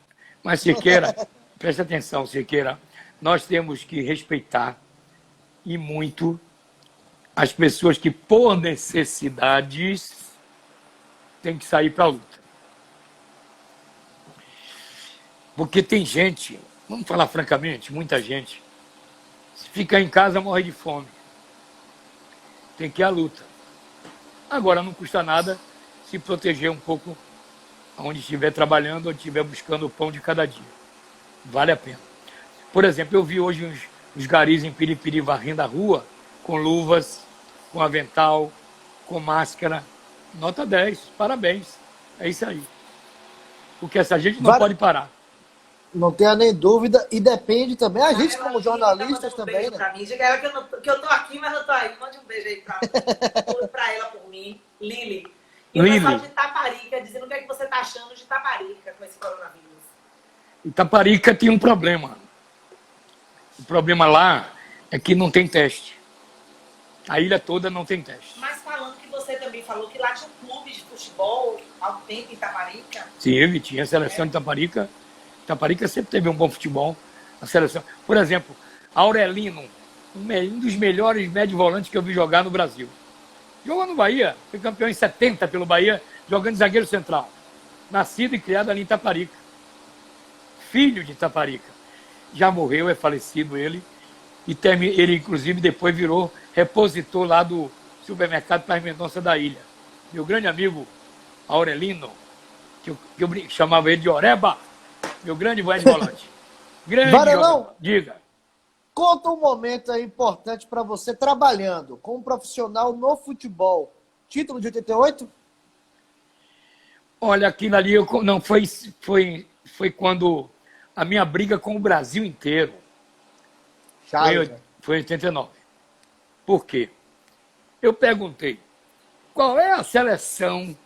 Mas, Siqueira, presta atenção, Siqueira. Nós temos que respeitar e muito as pessoas que, por necessidades, têm que sair para a luta. Porque tem gente, vamos falar francamente, muita gente, se ficar em casa morre de fome. Tem que ir à luta. Agora, não custa nada se proteger um pouco onde estiver trabalhando, onde estiver buscando o pão de cada dia. Vale a pena. Por exemplo, eu vi hoje os garis em Piripiri varrendo a rua com luvas, com avental, com máscara. Nota 10, parabéns. É isso aí. Porque essa gente não pode parar. Não tenha nem dúvida. E depende também. A gente, como jornalistas também, né? Pra mim. Diga ela que eu tô aqui, mas eu tô aí. Mande um beijo aí pra ela por mim. Lili. E o pessoal de Itaparica dizendo o que é que você tá achando de Itaparica com esse coronavírus. Itaparica tem um problema. O problema lá é que não tem teste. A ilha toda não tem teste. Mas falando que você também falou que lá tinha um clube de futebol há um tempo em Itaparica. Sim, tinha a seleção de Itaparica. Itaparica sempre teve um bom futebol. A seleção. Por exemplo, Aurelino, um dos melhores médio volantes que eu vi jogar no Brasil. Jogou no Bahia, foi campeão em 70 pelo Bahia, jogando de zagueiro central. Nascido e criado ali em Itaparica. Filho de Itaparica. Já morreu, é falecido ele. E ele, inclusive, depois virou repositor lá do supermercado Paz Mendonça da Ilha. Meu grande amigo Aurelino, que eu chamava ele de Oreba, meu grande volante. Grande Varelão, jogador. Diga. conta um momento aí importante para você trabalhando como profissional no futebol. Título de 88? Olha, aquilo ali não foi quando a minha briga com o Brasil inteiro. Charles, né? Foi em 89. Por quê? Eu perguntei, qual é a seleção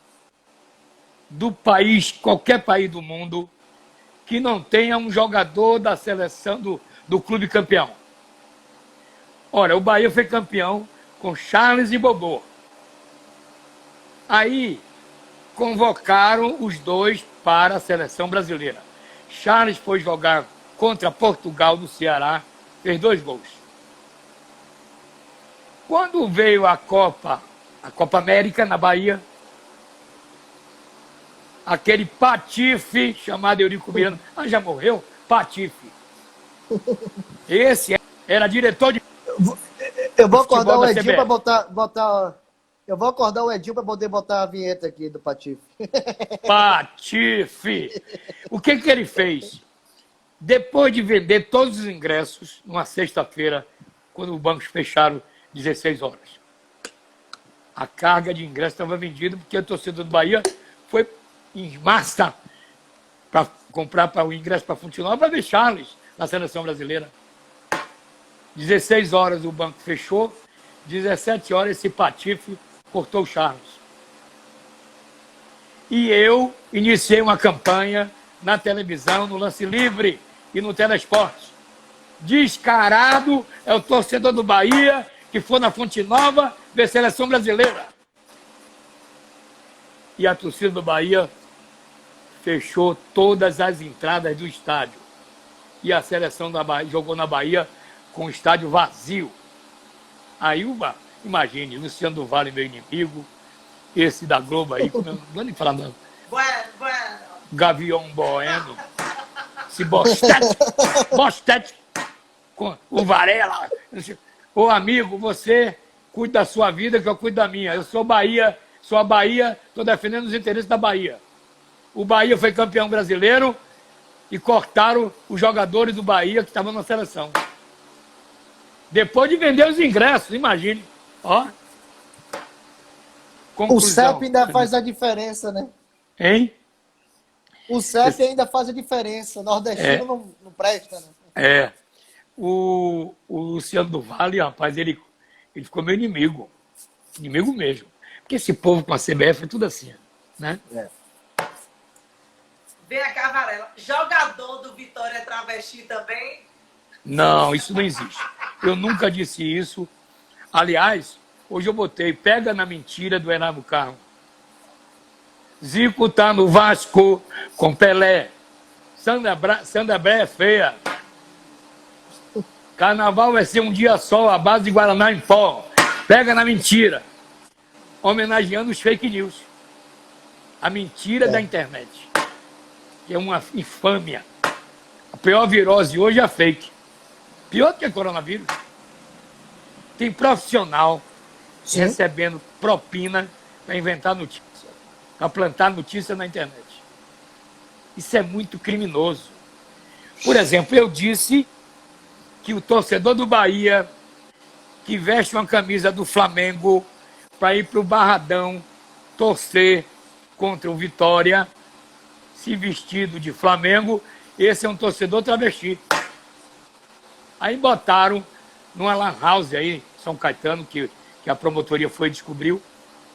do país, qualquer país do mundo, que não tenha um jogador da seleção do clube campeão? Ora, o Bahia foi campeão com Charles e Bobô. Aí convocaram os dois para a seleção brasileira. Charles foi jogar contra Portugal no Ceará, fez 2 gols. Quando veio a Copa América na Bahia, aquele patife chamado Eurico Miranda, já morreu? Patife. Esse era diretor de Eu vou acordar o da Edinho CBF. para botar. Eu vou acordar o Edinho para poder botar a vinheta aqui do Patife. Patife. O que ele fez? Depois de vender todos os ingressos, numa sexta-feira, quando os bancos fecharam 16 horas, a carga de ingressos estava vendida porque a torcida do Bahia foi em massa para comprar o ingresso para Fonte para ver Charles na seleção brasileira. 16 horas o banco fechou, 17 horas esse patife cortou o Charles. E eu iniciei uma campanha na televisão, no Lance Livre e no Telesporte. Descarado é o torcedor do Bahia que for na Fonte Nova ver seleção brasileira. E a torcida do Bahia fechou todas as entradas do estádio. E a seleção da Bahia jogou na Bahia com o estádio vazio. Aí, imagine, Luciano do Vale, meu inimigo, esse da Globo aí, como eu não vou nem falar não. Bueno. Gavião Bueno, esse Bostete, com o Varela. Ô amigo, você cuida da sua vida que eu cuido da minha. Eu sou a Bahia, estou defendendo os interesses da Bahia. O Bahia foi campeão brasileiro e cortaram os jogadores do Bahia que estavam na seleção. Depois de vender os ingressos, imagine. Ó. O CEP ainda faz a diferença, né? Hein? O CEP ainda faz a diferença. Nordestino não presta, né? É. O Luciano do Vale, rapaz, ele ficou meu inimigo. Inimigo mesmo. Porque esse povo com a CBF é tudo assim, né? É. Vem cá, Varela. Jogador do Vitória travesti também? Não, isso não existe. Eu nunca disse isso. Aliás, hoje eu botei Pega na Mentira do Heraldo Carmo. Zico tá no Vasco com Pelé. Sandra Bré é feia. Carnaval vai ser um dia só, a base de Guaraná em pó. Pega na Mentira. Homenageando os fake news. A mentira da internet. Que é uma infâmia. A pior virose hoje é a fake. Pior do que o coronavírus. Tem profissional recebendo propina para inventar notícia, para plantar notícia na internet. Isso é muito criminoso. Por exemplo, eu disse que o torcedor do Bahia que veste uma camisa do Flamengo para ir para o Barradão torcer contra o Vitória, se vestido de Flamengo, esse é um torcedor travesti. Aí botaram numa lan house aí, São Caetano, que a promotoria foi e descobriu,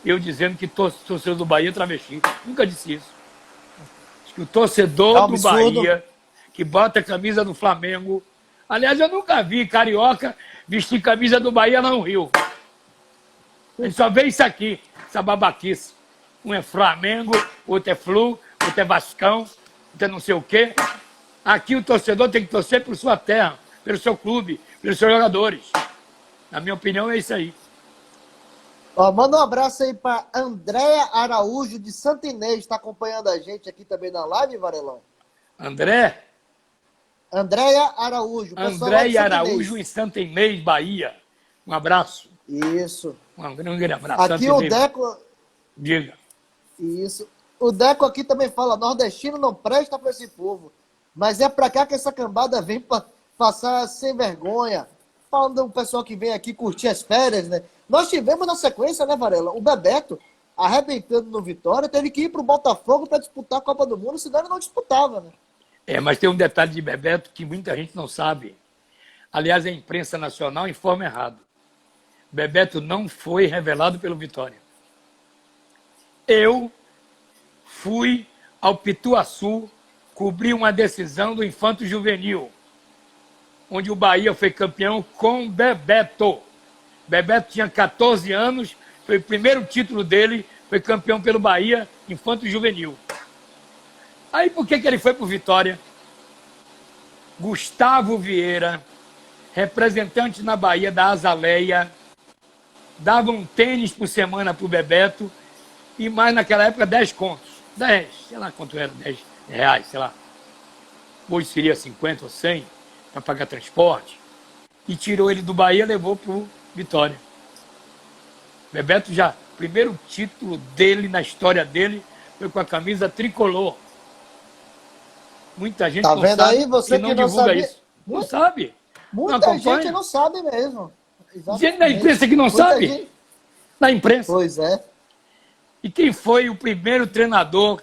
eu dizendo que torcedor do Bahia é travesti. Nunca disse isso. Diz que o torcedor do Bahia, que bota a camisa do Flamengo... Aliás, eu nunca vi carioca vestir camisa do Bahia lá no Rio. A gente só vê isso aqui, essa babaquice. Um é Flamengo, outro é Flu, outro é Vascão, outro é não sei o quê. Aqui o torcedor tem que torcer por sua terra, pelo seu clube, pelos seus jogadores. Na minha opinião, é isso aí. Ó, manda um abraço aí para Andréa Araújo, de Santa Inês, está acompanhando a gente aqui também na live, Varelão. André? Andréia Araújo. Andréia Araújo, em Santa Inês, Bahia. Um abraço. Isso. Um grande abraço. Aqui Santa o Inês. Deco... Diga. Isso. O Deco aqui também fala, nordestino não presta para esse povo. Mas é para cá que essa cambada vem para passar sem vergonha. Falando do pessoal que vem aqui curtir as férias, né? Nós tivemos na sequência, né, Varela? O Bebeto, arrebentando no Vitória, teve que ir pro Botafogo para disputar a Copa do Mundo, senão ele não disputava, né? Mas tem um detalhe de Bebeto que muita gente não sabe. Aliás, a imprensa nacional informa errado. Bebeto não foi revelado pelo Vitória. Eu fui ao Pituaçu cobrir uma decisão do Infanto Juvenil, onde o Bahia foi campeão com Bebeto. Bebeto tinha 14 anos, foi o primeiro título dele, foi campeão pelo Bahia, Infanto Juvenil. Aí por que ele foi para o Vitória? Gustavo Vieira, representante na Bahia da Azaleia, dava um tênis por semana para o Bebeto e mais naquela época 10 contos. 10, sei lá quanto era, 10 reais, sei lá. Hoje seria 50 ou 100 para pagar transporte. E tirou ele do Bahia e levou para o Vitória. Bebeto já, primeiro título dele na história dele foi com a camisa tricolor. Muita gente tá não vendo sabe aí? Você e não que não divulga sabe. isso. Não sabe. Muita não gente não sabe mesmo. Gente da imprensa que não Muita sabe. gente... Na imprensa. Pois é. E quem foi o primeiro treinador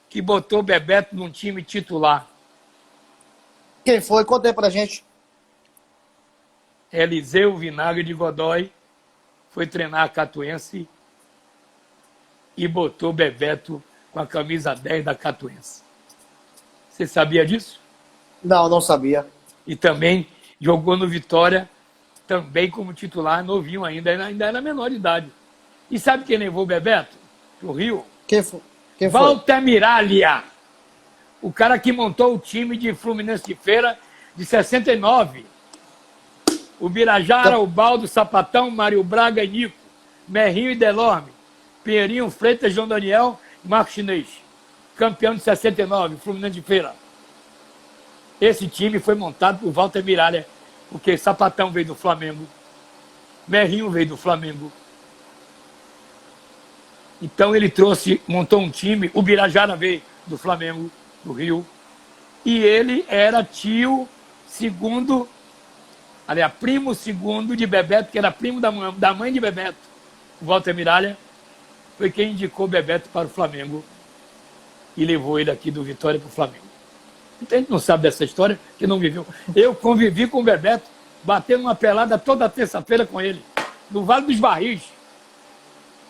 que botou o Bebeto num time titular? Quem foi? Conta aí pra gente. Eliseu Vinagre de Godoy foi treinar a Catuense e botou o Bebeto com a camisa 10 da Catuense. Você sabia disso? Não, não sabia. E também jogou no Vitória, também como titular, novinho ainda era menor de idade. E sabe quem levou o Bebeto pro Rio? Quem foi? Walter Miralha, o cara que montou o time de Fluminense de Feira de 69. O Birajara, o Baldo, Sapatão, Mário Braga e Nico, Merrinho e Delorme, Pinheirinho, Freitas, João Daniel e Marcos Chinês. Campeão de 69, Fluminense de Feira. Esse time foi montado por Walter Miralha, porque Sapatão veio do Flamengo, Merrinho veio do Flamengo. Então ele montou um time, o Birajara veio do Flamengo, do Rio, e ele era tio segundo, aliás, primo segundo de Bebeto, que era primo da mãe de Bebeto. O Walter Miralha foi quem indicou Bebeto para o Flamengo e levou ele aqui do Vitória para o Flamengo. Então a gente não sabe dessa história, que não viveu. Eu convivi com o Bebeto, batendo uma pelada toda terça-feira com ele, no Vale dos Barris.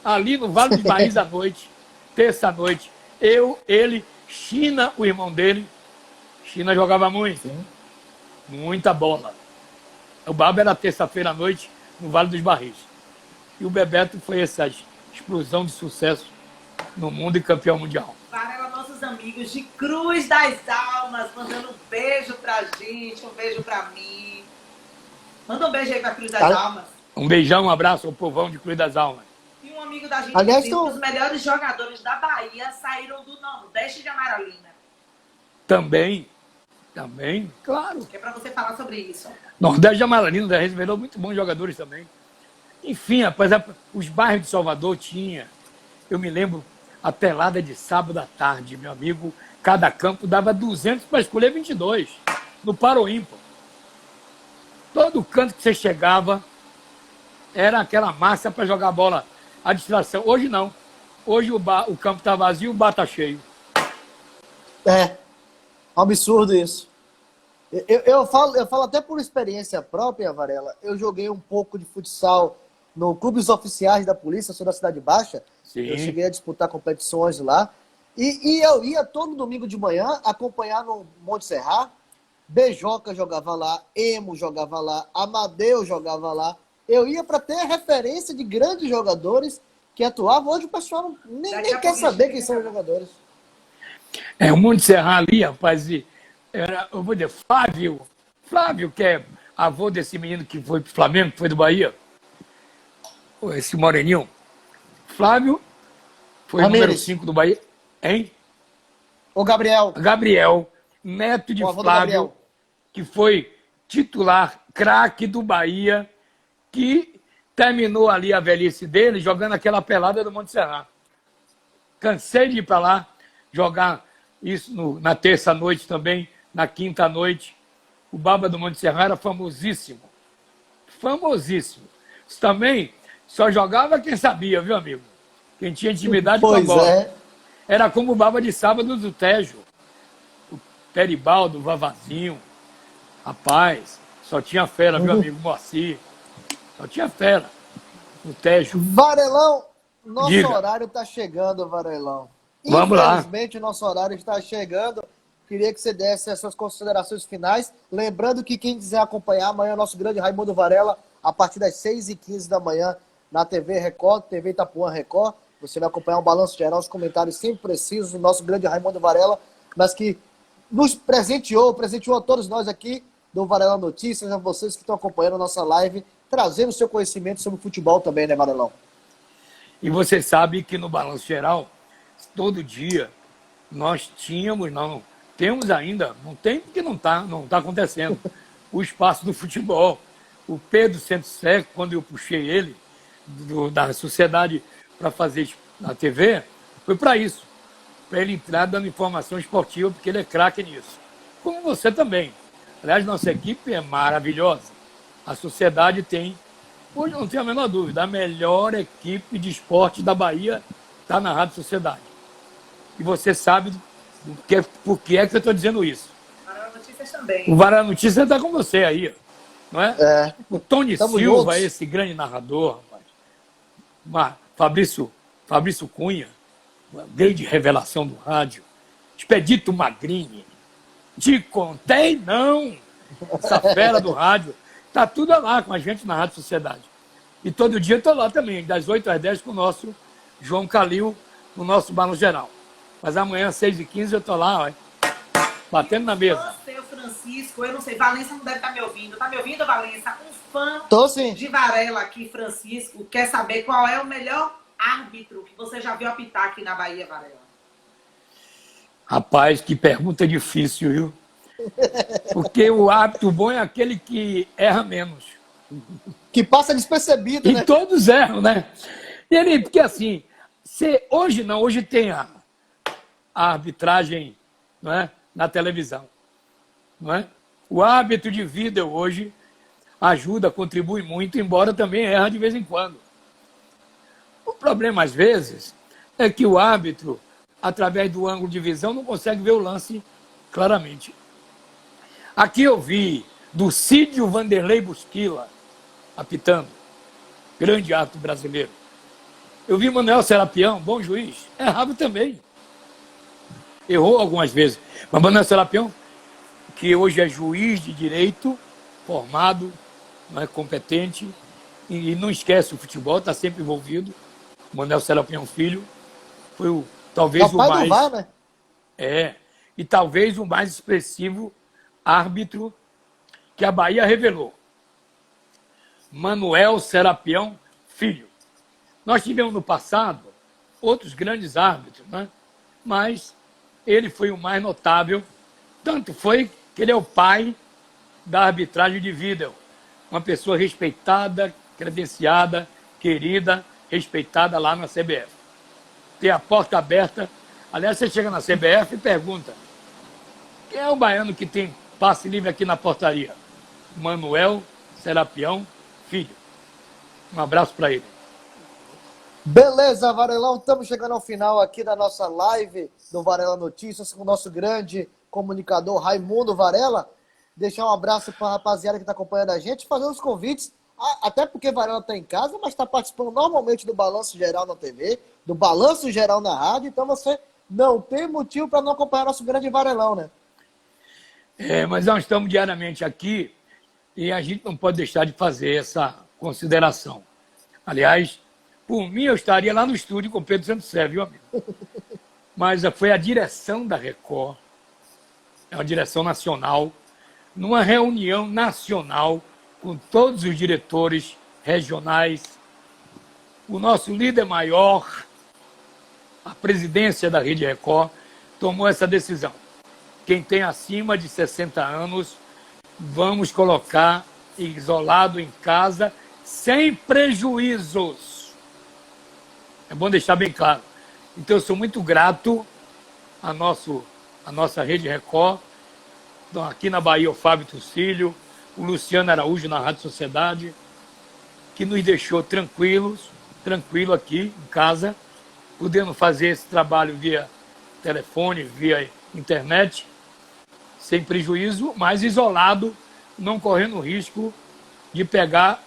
Ali no Vale dos Barris à noite, terça-noite. Eu, ele, China, o irmão dele. China jogava muito. Sim. Muita bola. O Babo era terça-feira à noite no Vale dos Barris. E o Bebeto foi essa explosão de sucesso no mundo e campeão mundial. Para nossos amigos de Cruz das Almas, mandando um beijo pra gente, um beijo pra mim. Manda um beijo aí pra Cruz das Almas. Um beijão, um abraço ao povão de Cruz das Almas. E um amigo da gente Aliás, disse que os melhores jogadores da Bahia saíram do Nordeste de Amaralina. Também, claro. Que é pra você falar sobre isso. Nordeste de Amaralina já revelou muito bons jogadores também. Enfim, rapaz, os bairros de Salvador tinha, eu me lembro, a pelada de sábado à tarde, meu amigo, cada campo dava 200 para escolher 22, no Paro Ímpar. Todo canto que você chegava era aquela massa para jogar bola, a distração. Hoje não. Hoje o campo está vazio, o bar está cheio. É, absurdo isso. Eu falo até por experiência própria, Varela. Eu joguei um pouco de futsal no Clubes Oficiais da Polícia, sou da Cidade Baixa. Sim. Eu cheguei a disputar competições lá. E eu ia todo domingo de manhã acompanhar no Monte Serra. Beijoca jogava lá, Emo jogava lá, Amadeu jogava lá. Eu ia para ter referência de grandes jogadores que atuavam. Hoje o pessoal nem quer saber quem são os jogadores. O Monte Serra ali, rapaz, eu vou dizer, Flávio, que é avô desse menino que foi pro Flamengo, que foi do Bahia, esse moreninho. Flávio foi o número 5 do Bahia. Hein? O Gabriel. Gabriel, neto de O avô do Flávio. Gabriel. que foi titular, craque do Bahia, que terminou ali a velhice dele jogando aquela pelada do Monte Serra. Cansei de ir para lá jogar isso na terça-noite também, na quinta-noite. O Baba do Monte Serra era famosíssimo. Famosíssimo. Isso também só jogava quem sabia, viu, amigo? Quem tinha intimidade com a bola. Pois é. Era como o Baba de Sábado do Tejo. O Peribaldo, o Vavazinho. Rapaz, só tinha fera, viu, amigo? Moacir. Só tinha fera no Tejo. Varelão, nosso Diga. horário está chegando, Varelão. Vamos lá. Infelizmente, o nosso horário está chegando. Queria que você desse as suas considerações finais. Lembrando que quem quiser acompanhar amanhã, nosso grande Raimundo Varela, a partir das 6h15 da manhã, na TV Record, TV Itapuã Record. Você vai acompanhar um balanço geral, os comentários sempre precisos do nosso grande Raimundo Varela, mas que nos presenteou a todos nós aqui do Varela Notícias, a vocês que estão acompanhando a nossa live, trazendo seu conhecimento sobre futebol também, né, Varelão? E você sabe que no Balanço Geral, todo dia, nós tínhamos, não temos ainda, não tem porque não tá acontecendo, o espaço do futebol. O Pedro Centro-Sé, quando eu puxei ele da sociedade para fazer na TV, foi para isso, para ele entrar dando informação esportiva, porque ele é craque nisso. Como você também. Aliás, nossa equipe é maravilhosa. A sociedade tem, hoje não tenho a menor dúvida, a melhor equipe de esporte da Bahia está na Rádio Sociedade. E você sabe por que é que eu estou dizendo isso. Varela Notícias também. O Varela Notícias está com você aí, não é? É. O Tony Tamo Silva, juntos. esse grande narrador, rapaz. Fabrício Cunha, uma grande revelação do rádio. Expedito Magrini. Te contei, não! Essa fera do rádio. Tá tudo lá com a gente na Rádio Sociedade. E todo dia eu estou lá também, das 8 às 10 com o nosso João Calil, no nosso Balanço Geral. Mas amanhã, às 6h15, eu estou lá, ó, batendo na mesa. Você, o Francisco, eu não sei, Valença não deve estar me ouvindo. Tá me ouvindo, Valença? Um fã Tô sim. de Varela aqui, Francisco, quer saber qual é o melhor árbitro que você já viu apitar aqui na Bahia, Varela? Rapaz, que pergunta difícil, viu? Porque o árbitro bom é aquele que erra menos. Que passa despercebido, E né? todos erram, né? E ele, porque assim, hoje tem a arbitragem, não é, na televisão. Não é? O árbitro de vídeo hoje ajuda, contribui muito, embora também erra de vez em quando. O problema, às vezes, é que o árbitro, através do ângulo de visão, não consegue ver o lance claramente. Aqui eu vi do Cídio Vanderlei Busquila apitando, grande árbitro brasileiro. Eu vi Manuel Serapião, bom juiz, errava também. Errou algumas vezes. Mas Manuel Serapião, que hoje é juiz de direito, formado, não é competente, e não esquece o futebol, está sempre envolvido. Manuel Serapião Filho foi talvez É o pai o mais... do VAR, né? E talvez o mais expressivo árbitro que a Bahia revelou. Manuel Serapião Filho. Nós tivemos no passado outros grandes árbitros, né? Mas ele foi o mais notável, tanto foi que ele é o pai da arbitragem de vídeo. Uma pessoa respeitada, credenciada, querida, respeitada lá na CBF. Tem a porta aberta. Aliás, você chega na CBF e pergunta: quem é o baiano que tem passe livre aqui na portaria? Manuel Serapião Filho. Um abraço para ele. Beleza, Varelão, estamos chegando ao final aqui da nossa live do Varela Notícias com o nosso grande comunicador Raimundo Varela. Deixar um abraço para a rapaziada que está acompanhando a gente, fazer os convites, até porque Varela está em casa, mas está participando normalmente do Balanço Geral na TV, do Balanço Geral na rádio, então você não tem motivo para não acompanhar nosso grande Varelão, né? Mas nós estamos diariamente aqui e a gente não pode deixar de fazer essa consideração. Aliás, por mim, eu estaria lá no estúdio com o Pedro Centro-Sé, viu, amigo? Mas foi a direção da Record, é uma direção nacional, numa reunião nacional com todos os diretores regionais. O nosso líder maior, a presidência da Rede Record, tomou essa decisão. Quem tem acima de 60 anos vamos colocar isolado em casa, sem prejuízos. É bom deixar bem claro. Então, eu sou muito grato à nossa Rede Record, aqui na Bahia, o Fábio Tucílio, o Luciano Araújo na Rádio Sociedade, que nos deixou tranquilo aqui em casa, podendo fazer esse trabalho via telefone, via internet, sem prejuízo, mas isolado, não correndo risco de pegar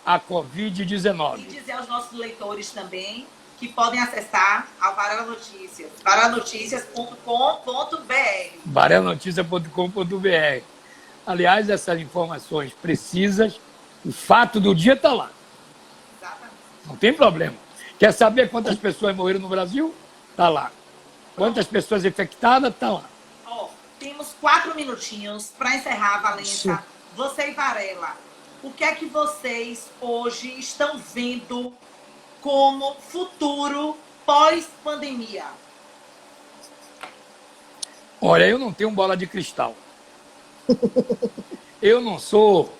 a Covid-19. E dizer aos nossos leitores também que podem acessar ao Varela Notícias, varelanotícias.com.br. varelanoticia.com.br. Aliás, essas informações precisas, o fato do dia está lá. Exatamente. Não tem problema. Quer saber quantas pessoas morreram no Brasil? Está lá. Quantas pessoas infectadas? Está lá. Temos 4 minutinhos para encerrar, Valença. Você e Varela, o que é que vocês hoje estão vendo como futuro pós-pandemia? Olha, eu não tenho bola de cristal. Eu não sou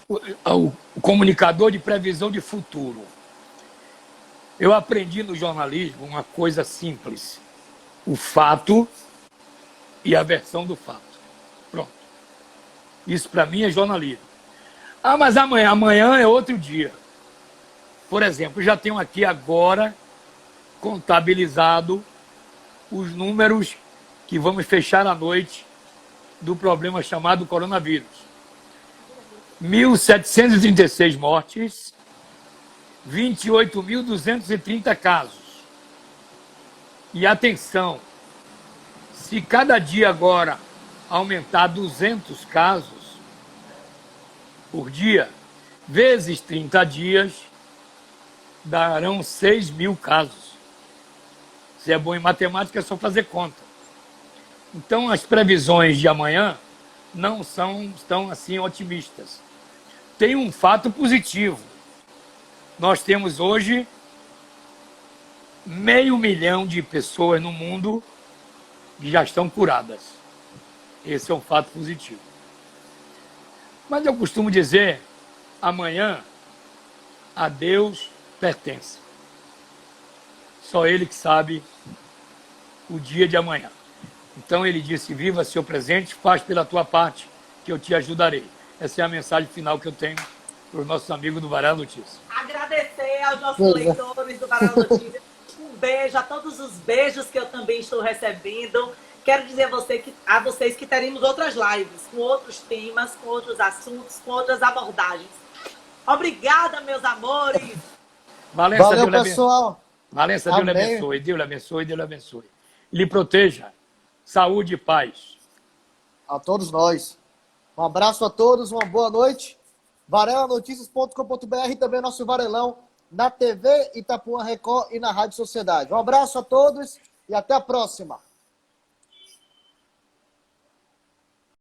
o comunicador de previsão de futuro. Eu aprendi no jornalismo uma coisa simples: o fato e a versão do fato. Pronto. Isso para mim é jornalismo. Ah, mas amanhã é outro dia. Por exemplo, já tenho aqui agora contabilizado os números que vamos fechar à noite do problema chamado coronavírus. 1.736 mortes, 28.230 casos. E atenção, se cada dia agora aumentar 200 casos por dia, vezes 30 dias, darão 6.000 casos. Se é bom em matemática, é só fazer conta. Então, as previsões de amanhã não são tão assim otimistas. Tem um fato positivo. Nós temos hoje 500 mil de pessoas no mundo que já estão curadas. Esse é um fato positivo. Mas eu costumo dizer, amanhã a Deus pertence. Só Ele que sabe o dia de amanhã. Então ele disse: viva seu presente, faz pela tua parte, que eu te ajudarei. Essa é a mensagem final que eu tenho para os nossos amigos do Varela Notícias. Agradecer aos nossos leitores do Varela Notícias. Um beijo, a todos os beijos que eu também estou recebendo. Quero dizer a vocês que teremos outras lives, com outros temas, com outros assuntos, com outras abordagens. Obrigada, meus amores. Valença, Valeu, pessoal. Valença, Deus lhe abençoe, Deus lhe abençoe, Deus lhe abençoe. Lhe proteja. Saúde e paz. A todos nós. Um abraço a todos, uma boa noite. varelanotícias.com.br, também nosso Varelão na TV Itapuã Record e na Rádio Sociedade. Um abraço a todos e até a próxima.